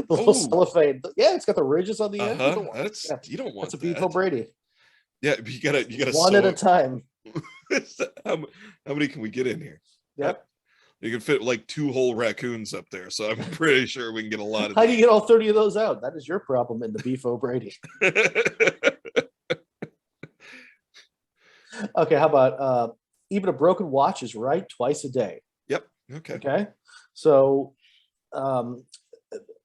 little cellophane. Yeah, it's got the ridges on the end. You don't want That's a Beef O'Brady. Yeah, you gotta one at a time. How many can we get in here? Yep. You can fit like 2 whole raccoons up there, so I'm pretty sure we can get a lot of How do you get all 30 of those out? That is your problem in the Beef O'Brady. Okay, how about even a broken watch is right twice a day? Yep. Okay. So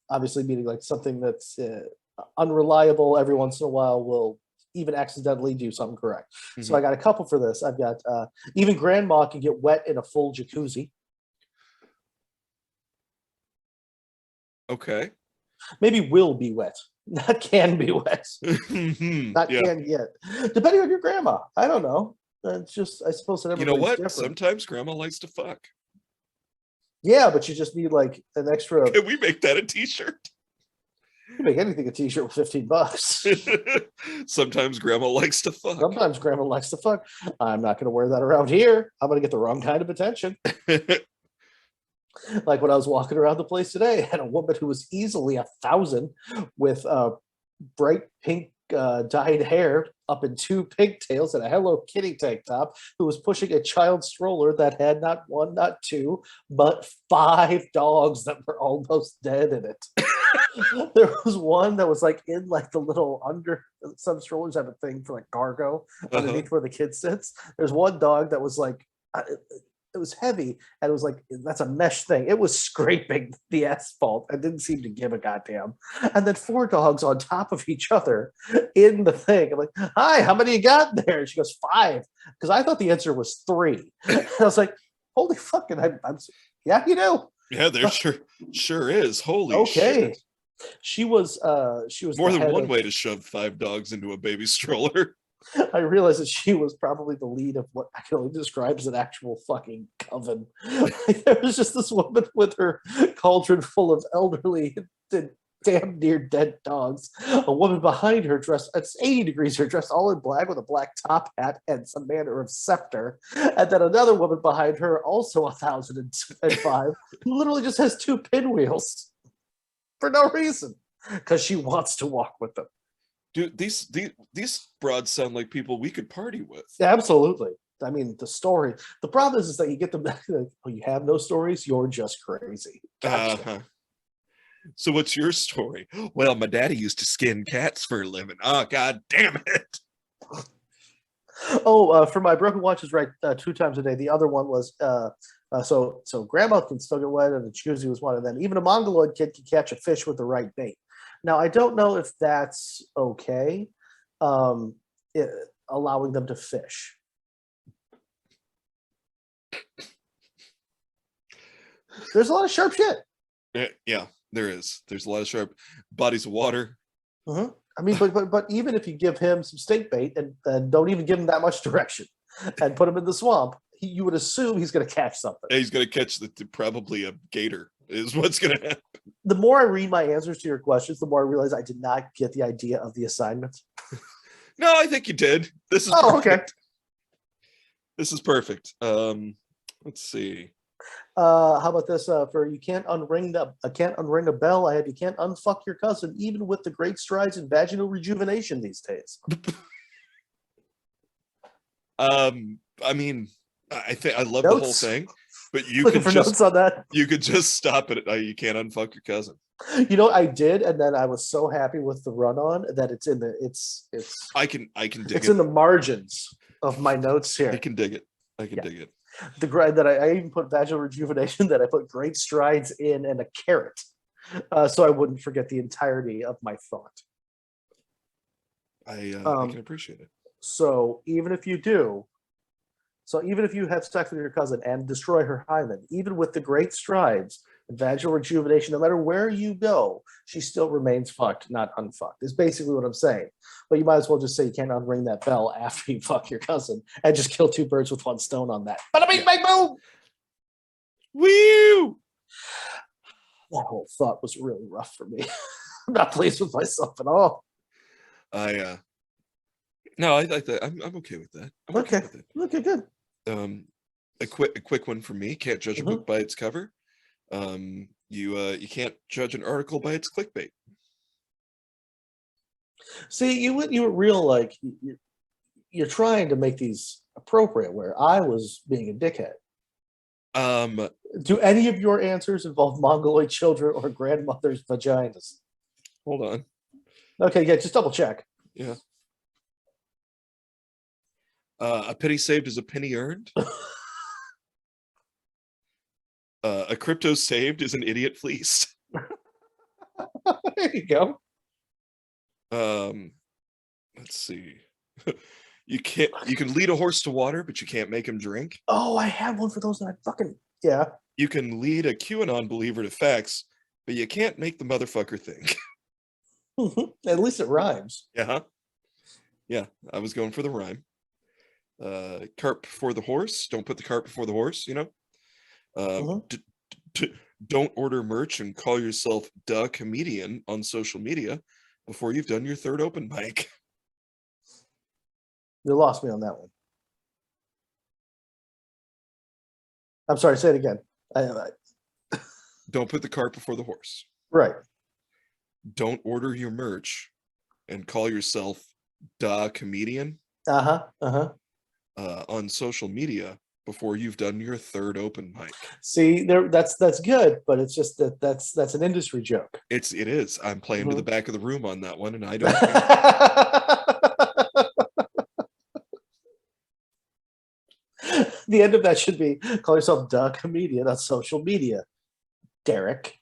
obviously meaning like something that's unreliable every once in a while will even accidentally do something correct. Mm-hmm. So I got a couple for this. I've got even grandma can get wet in a full jacuzzi. Okay. Maybe will be wet, not can be wet. Not can yet. Depending on your grandma. I don't know. It's just, I suppose that you know what? Different. Sometimes grandma likes to fuck. Yeah, but you just need like an extra. Can we make that a t-shirt? You can make anything a t-shirt with $15. Sometimes grandma likes to fuck. Sometimes grandma likes to fuck. I'm not going to wear that around here. I'm going to get the wrong kind of attention. Like when I was walking around the place today, I had a woman who was easily 1,000 with bright pink dyed hair up in 2 pigtails and a Hello Kitty tank top, who was pushing a child stroller that had not 1, not 2, but 5 dogs that were almost dead in it. There was one that was like in like the little under, some strollers have a thing for like cargo underneath where the kid sits. There's one dog that was like, it was heavy, and it was like, that's a mesh thing. It was scraping the asphalt and didn't seem to give a goddamn. And then 4 dogs on top of each other in the thing. I'm like, hi, how many you got there? And she goes, 5. Because I thought the answer was 3. And I was like, holy fucking, I'm yeah, you know. Yeah, there sure is. Holy shit. She was more than one way to shove 5 dogs into a baby stroller. I realized that she was probably the lead of what I can only describe as an actual fucking coven. There was just this woman with her cauldron full of elderly, damn near dead dogs. A woman behind her dressed, it's 80 degrees here, dressed all in black with a black top hat and some manner of scepter. And then another woman behind her, also 1005, who literally just has two pinwheels for no reason because she wants to walk with them. Dude, these broads sound like people we could party with. Absolutely. I mean, the story. The problem is that you get them. Like, oh, you have no stories. You're just crazy. Gotcha. So what's your story? Well, my daddy used to skin cats for a living. Oh, God damn it. Oh, for my broken watches, right, 2 times a day. The other one was so grandma can still get wet, and the jacuzzi was one of them. Even a mongoloid kid can catch a fish with the right bait. Now, I don't know if that's okay, allowing them to fish. There's a lot of sharp shit. Yeah, there is. There's a lot of sharp bodies of water. I mean, but even if you give him some stink bait and don't even give him that much direction and put him in the swamp, you would assume he's going to catch something. He's going to catch probably a gator is what's going to happen. The more I read my answers to your questions, the more I realize I did not get the idea of the assignment. No, I think you did. This is perfect. Okay. This is perfect. Let's see. How about this? For you can't unring a bell. I had you can't unfuck your cousin, even with the great strides in vaginal rejuvenation these days. I mean, I think I love notes? The whole thing, but you Looking could for just notes on that. You could just stop it. You can't unfuck your cousin. You know, I did, and then I was so happy with the run-on that it's in the it's. I can dig it's in the margins of my notes here. I can dig it. I can dig it. The grind that I even put vaginal rejuvenation, that I put great strides in, and a carrot, so I wouldn't forget the entirety of my thought. I can appreciate it. So even if you have sex with your cousin and destroy her hymen, even with the great strides and vaginal rejuvenation, no matter where you go, she still remains fucked, not unfucked, is basically what I'm saying. But you might as well just say you can't unring that bell after you fuck your cousin and just kill 2 birds with 1 stone on that. Bada bing, bang, boom! Woo! That whole thought was really rough for me. I'm not pleased with myself at all. No, I like that. I'm okay with that. Okay, good. A quick one for me. Can't judge a book by its cover. You can't judge an article by its clickbait. See, you were real, like, you're trying to make these appropriate, where I was being a dickhead. Do any of your answers involve mongoloid children or grandmother's vaginas? Hold on. Okay, yeah, just double check. Yeah. A penny saved is a penny earned. A crypto saved is an idiot fleeced. There you go. Let's see. You can lead a horse to water, but you can't make him drink. Oh, I had one for those that I fucking, yeah. You can lead a QAnon believer to facts, but you can't make the motherfucker think. At least it rhymes. Yeah. Yeah, I was going for the rhyme. Cart before the horse. Don't put the cart before the horse, you know? Don't order merch and call yourself the comedian on social media before you've done your 3rd open mic. You lost me on that one. I'm sorry, say it again. Don't put the cart before the horse. Right. Don't order your merch and call yourself the comedian. On social media before you've done your 3rd open mic. See, that's good, but it's just that's an industry joke. It is. I'm playing to the back of the room on that one, and I don't care. The end of that should be call yourself the comedian on social media, Derek.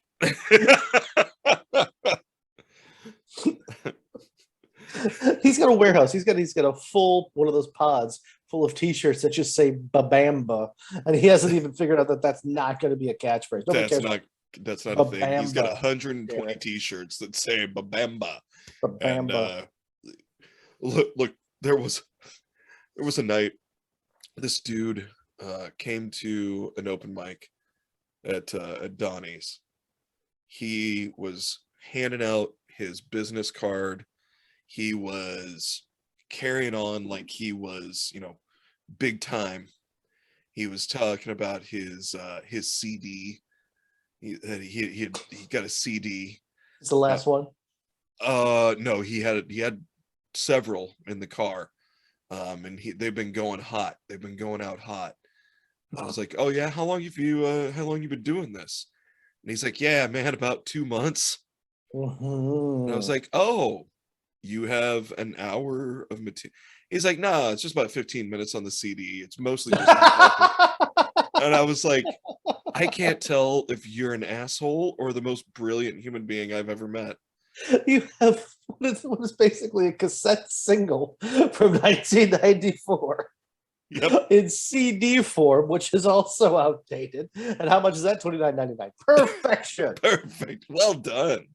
He's got a warehouse. He's got a full one of those pods full of T-shirts that just say "Babamba," and he hasn't even figured out that that's not going to be a catchphrase. That's not a thing. He's got 120 T-shirts that say "Babamba." Babamba. And, look, there was there was a night this dude came to an open mic at Donnie's. He was handing out his business card. He was carrying on like he was, big time. He was talking about his CD. He got a CD. It's the last one. No, he had several in the car. And they've been going hot. They've been going out hot. I was like, oh yeah, how long you been doing this? And he's like, yeah, man, about 2 months. And I was like, oh, you have an hour of material. He's like, nah, it's just about 15 minutes on the CD. It's mostly just and I was like, I can't tell if you're an asshole or the most brilliant human being I've ever met. You have what is basically a cassette single from 1994. Yep. In CD form, which is also outdated. And how much is that? $29.99. Perfection. Perfect. Well done.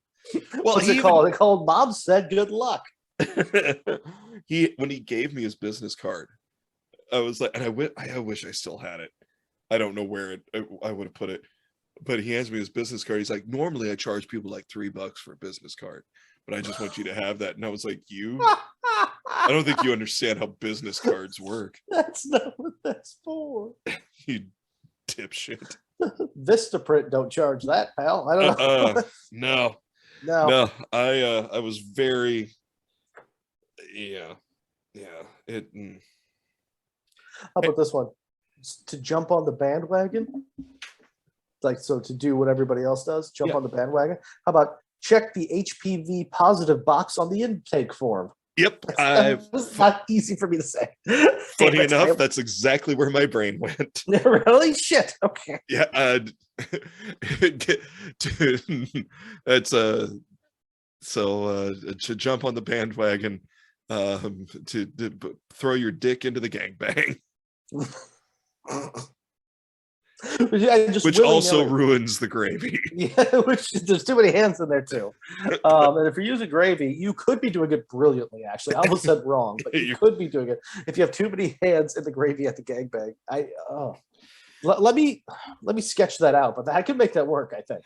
Well, what's it called? They called Mom Said Good Luck. When he gave me his business card, I was like, and I wish I still had it. I don't know where I would have put it, but he hands me his business card. He's like, normally I charge people like $3 for a business card, but I just want you to have that. And I was like, I don't think you understand how business cards work. That's not what that's for. You dipshit. Vistaprint don't charge that, pal. I don't know. No. I was very, yeah. How about this one? To jump on the bandwagon, like, so to do what everybody else does, jump on the bandwagon. How about check the HPV positive box on the intake form? Yep. It's not easy for me to say. Funny enough, that's exactly where my brain went. Really? Shit. Okay. Yeah. It's to jump on the bandwagon, to throw your dick into the gangbang. Which also ruins the gravy. Yeah, which there's too many hands in there too. And if you're using gravy, you could be doing it brilliantly. Actually, I almost said wrong, but you could be doing it if you have too many hands in the gravy at the gangbang. Let me sketch that out, but I could make that work. I think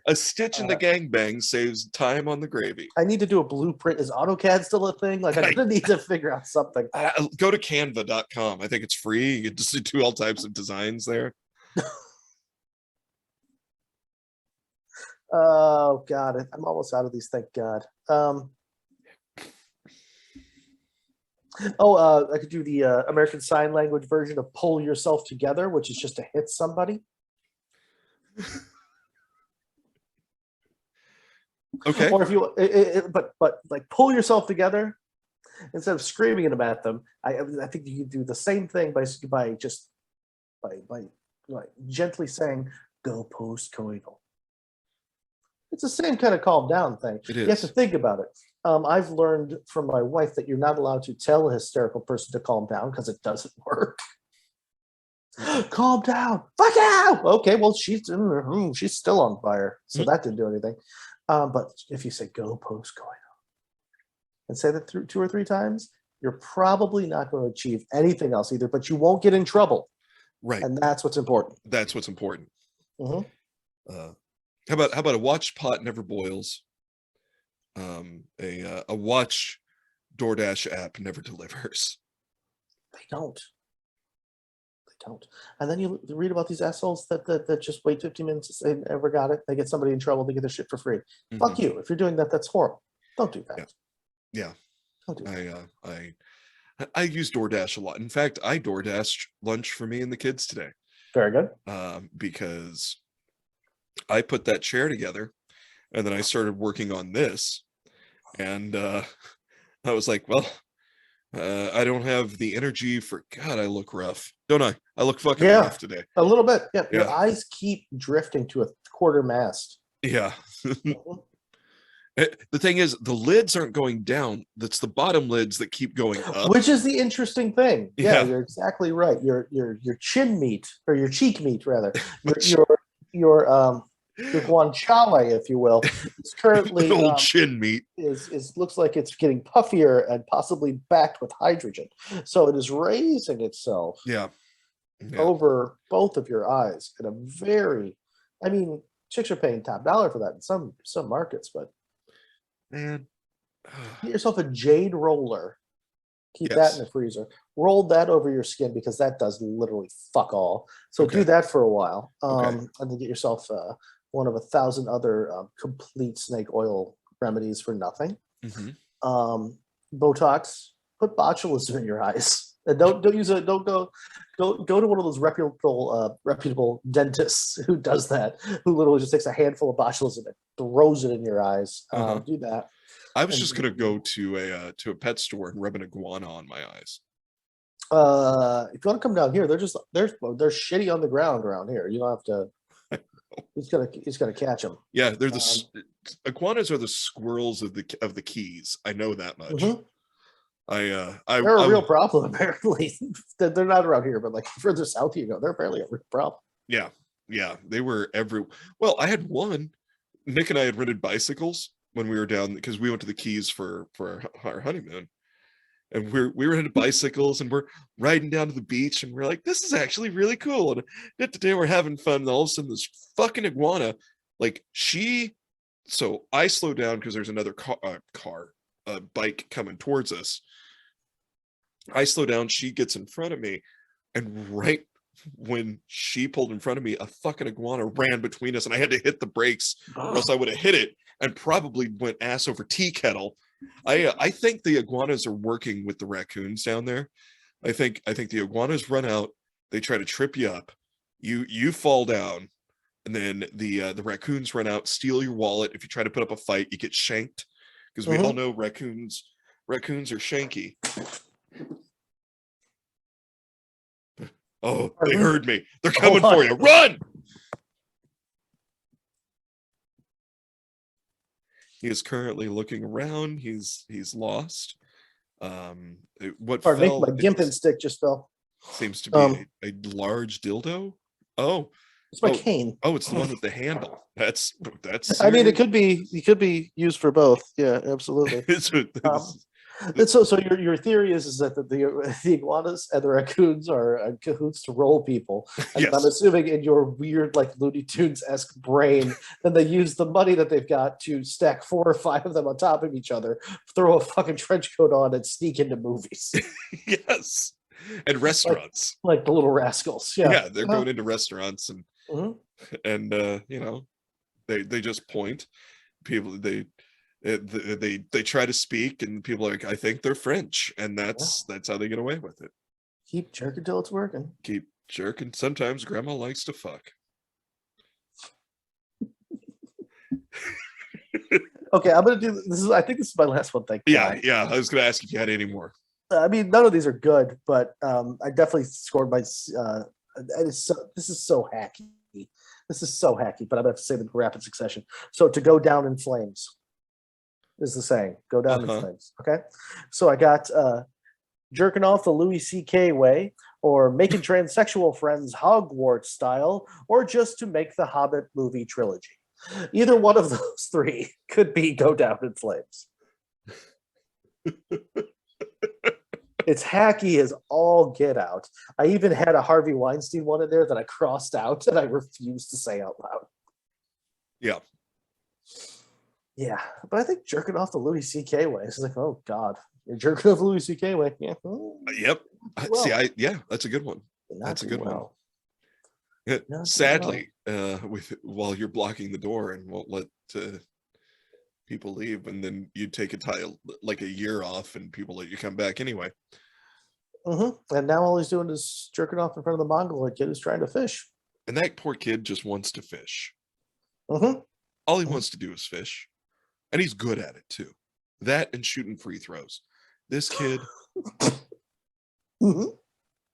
a stitch in the gangbang saves time on the gravy. I need to do a blueprint. Is AutoCAD still a thing? Like, I'm gonna need to figure out something. Go to canva.com. I think it's free. You can just do all types of designs there. Oh God, I'm almost out of these. Thank God. I could do the American Sign Language version of "pull yourself together," which is just to hit somebody. Okay. Or if you, but like pull yourself together instead of screaming at them. I think you could do the same thing by gently saying "go post-coital." It's the same kind of calm down thing. It is. You have to think about it. I've learned from my wife that you're not allowed to tell a hysterical person to calm down because it doesn't work. Calm down. Fuck out. Okay, well, she's still on fire, so that didn't do anything. But if you say "go post-coital" and say that through 2 or 3 times, you're probably not going to achieve anything else either, but you won't get in trouble. Right. And that's what's important. That's what's important. Mm-hmm. How about a watched pot never boils? A watch DoorDash app never delivers. They don't. And then you read about these assholes that just wait 15 minutes to say never got it. They get somebody in trouble. They get their shit for free. Mm-hmm. Fuck you. If you're doing that, that's horrible. Don't do that. Yeah. Don't do that. I use DoorDash a lot. In fact, I DoorDashed lunch for me and the kids today. Very good. Because I put that chair together and then I started working on this. And I was like, well, I don't have the energy for, God, I look rough. Don't I? I look fucking rough today. A little bit. Yeah. Your eyes keep drifting to a quarter mast. Yeah. The thing is, the lids aren't going down. That's the bottom lids that keep going up. Which is the interesting thing. Yeah, you're exactly right. Your chin meat, or your cheek meat rather. Your Your guanciale, if you will, is currently Old chin meat. is looks like it's getting puffier and possibly backed with hydrogen. So it is raising itself Yeah. Yeah. over both of your eyes in a very, I mean, chicks are paying top dollar for that in some markets, but Man. get yourself a jade roller. Keep that in Yes. the freezer. Roll that over your skin because that does literally fuck all. So do Okay. that for a while, Okay. and then get yourself one of 1,000 other complete snake oil remedies for nothing. Hmm. Botox. Put botulism in your eyes, and don't use it. Don't go to one of those reputable dentists who does that. Who literally just takes a handful of botulism and throws it in your eyes. Uh-huh. Do that. I was And just gonna go to a pet store and rub an iguana on my eyes. If you want to come down here, they're shitty on the ground around here. You don't have to. He's gonna catch them. Yeah, they're iguanas are the squirrels of the Keys. I know that much. Mhm. I They're a real problem. Apparently, they're not around here, but like further south you go, they're apparently a real problem. yeah, yeah, they were every. Well, I had one. Nick and I had rented bicycles when we were down because we went to the Keys for our honeymoon, and we rented bicycles and we're riding down to the beach and we're like, this is actually really cool. And today we're having fun, and all of a sudden this fucking iguana, like so I slow down because there's another bike coming towards us. I slow down, she gets in front of me, and right when she pulled in front of me, a fucking iguana ran between us, and I had to hit the brakes, or else I would have hit it and probably went ass over tea kettle. I think the iguanas are working with the raccoons down there. I think the iguanas run out, they try to trip you up, you fall down, and then the raccoons run out, steal your wallet. If you try to put up a fight, you get shanked, because we all know raccoons are shanky. Oh, they heard me. They're coming for you. Run! He is currently looking around. He's lost. What Pardon me, fell? my gimping stick just fell. Seems to be a large dildo. Oh, It's my cane. Oh, it's the one with the handle. That's. I mean, it could be used for both. Yeah, absolutely. So your theory is that the iguanas and the raccoons are cahoots to roll people. And Yes. I'm assuming in your weird, like, Looney Tunes-esque brain, then they use the money that they've got to stack 4 or 5 of them on top of each other, throw a fucking trench coat on, and sneak into movies. Yes, and restaurants. Like the Little Rascals. Yeah, Yeah, they're going into restaurants and you know, they just point. People they try to speak, and people are like, I think they're French, and that's how they get away with it. Keep jerking till it's working. Keep jerking. Sometimes grandma likes to fuck. Okay, I'm gonna do this. I think this is my last one. Thank God. Yeah. I was gonna ask if you had any more. I mean, none of these are good, but I definitely scored my. This is so hacky. This is so hacky, but I'm gonna have to say them in rapid succession. So to go down in flames is the saying. Go down in flames. Okay. So I got jerking off the Louis C.K. way, or making transsexual friends Hogwarts style, or just to make the Hobbit movie trilogy. Either one of those 3 could be go down in flames. It's hacky as all get out. I even had a Harvey Weinstein one in there that I crossed out and I refused to say out loud. Yeah. Yeah, but I think jerking off the Louis C.K. way is like, oh God, you're jerking off the Louis C.K. way. Yeah. Yep. Well, See, that's a good one. That's a good one. Sadly, while you're blocking the door and won't let people leave, and then you take like a year off, and people let you come back anyway. And now all he's doing is jerking off in front of the Mongoloid kid who's trying to fish. And that poor kid just wants to fish. All he wants to do is fish, and he's good at it too. That and shooting free throws. This kid,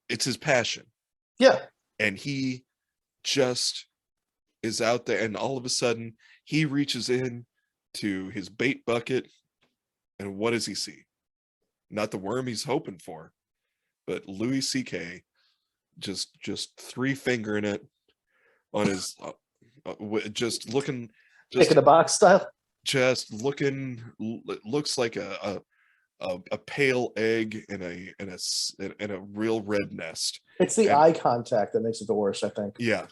it's his passion. Yeah, and he just is out there, and all of a sudden he reaches in to his bait bucket, and what does he see? Not the worm he's hoping for, but Louis C.K. just 3-fingering it on his just looking, Pick in the box style. just looking. It looks like a pale egg in a real red nest. It's the And- eye contact that makes it the worst, I think. Yeah,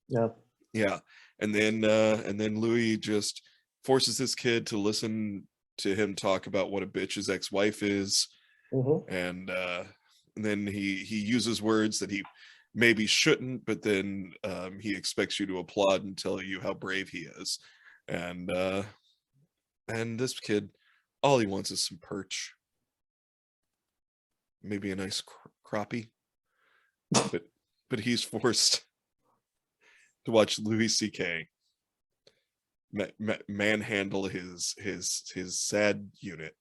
Yeah. yeah. And then Louis just forces this kid to listen to him talk about what a bitch his ex-wife is. Mm-hmm. And then he uses words that he maybe shouldn't, but then he expects you to applaud and tell you how brave he is. And this kid, all he wants is some perch, maybe a nice crappie, but he's forced to watch Louis C.K. manhandle his sad unit,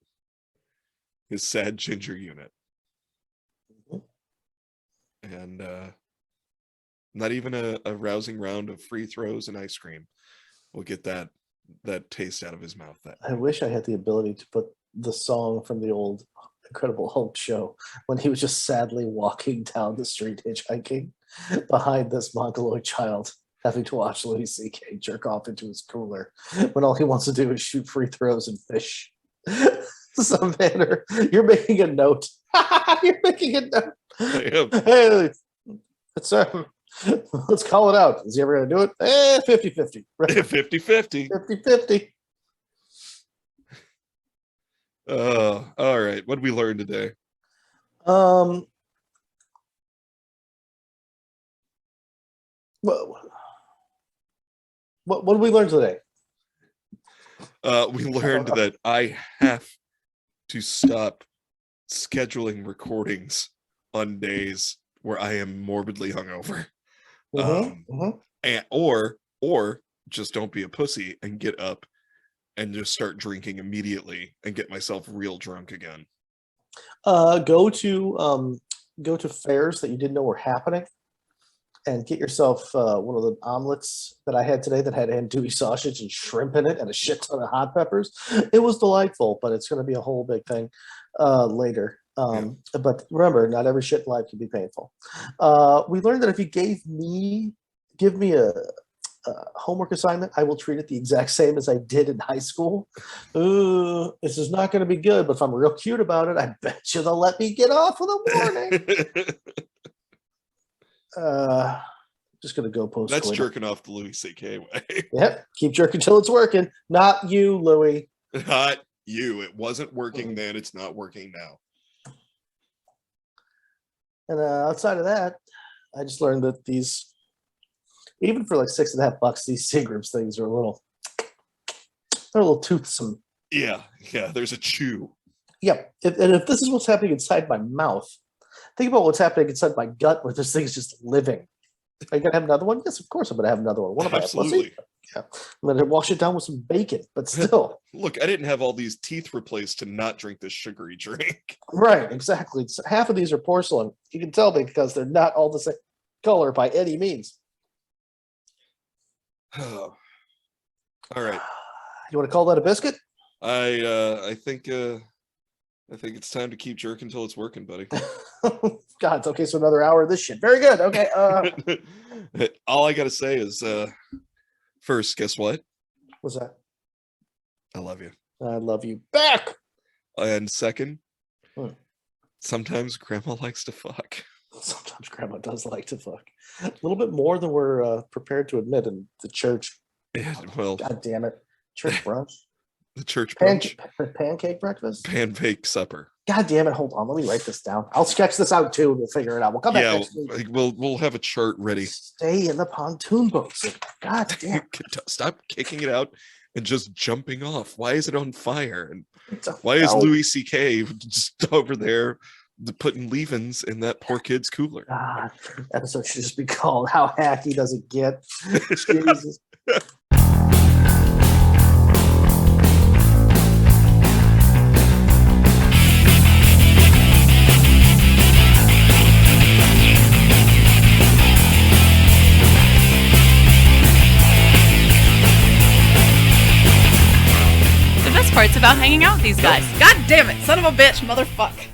his sad ginger unit. And not even a rousing round of free throws and ice cream will get that taste out of his mouth. That I wish I had the ability to put the song from the old Incredible Hulk show when he was just sadly walking down the street hitchhiking behind this mongoloid child having to watch Louis C.K. jerk off into his cooler when all he wants to do is shoot free throws and fish. Some manner. You're making a note. You're making a note. I am. Hey, let's call it out. Is he ever going to do it? 50-50. Right? 50-50. 50-50. All right. What did we learn today? What did we learn today? We learned that I have to stop scheduling recordings on days where I am morbidly hungover. And or just don't be a pussy and get up and just start drinking immediately and get myself real drunk again. Go to fairs that you didn't know were happening and get yourself one of the omelets that I had today that had andouille sausage and shrimp in it and a shit ton of hot peppers. It was delightful, but it's going to be a whole big thing later. But remember, not every shit in life can be painful. We learned that if you give me a homework assignment, I will treat it the exact same as I did in high school. This is not going to be good, but if I'm real cute about it, I bet you they'll let me get off with a warning. Just going to go post. That's jerking off the Louis C.K. way. Yep. Keep jerking till it's working. Not you, Louis. Not you. It wasn't working then. It's not working now. And outside of that, I just learned that these, even for like $6.50, these Seagram's things are they're a little toothsome. Yeah. There's a chew. Yep. And if this is what's happening inside my mouth, think about what's happening inside my gut where this thing's just living. Are you gonna have another one? Yes, of course I'm gonna have another one. What am I, a pussy? Yeah. I'm gonna wash it down with some bacon, but still. Look, I didn't have all these teeth replaced to not drink this sugary drink. Right, exactly. Half of these are porcelain. You can tell me because they're not all the same color by any means. All right. You want to call that a biscuit? I think it's time to keep jerking until it's working, buddy. God, it's okay. So another hour of this shit. Very good. Okay. All I gotta say is, first, guess what? What's that? I love you. I love you back. And second, sometimes grandma likes to fuck. Sometimes grandma does like to fuck. A little bit more than we're prepared to admit in the church. Yeah, well, God damn it. Church brunch. The church brunch. Pancake breakfast? Pancake supper. God damn it. Hold on. Let me write this down. I'll sketch this out too and we'll figure it out. We'll come back next week. We'll have a chart ready. Stay in the pontoon boats. God damn. Stop kicking it out and just jumping off. Why is it on fire? And why is Louis C.K. just over there putting leavings in that poor kid's cooler? God, episode should just be called How Hacky Does It Get? Jesus. The best part's about hanging out with these guys. God damn it, son of a bitch, motherfucker.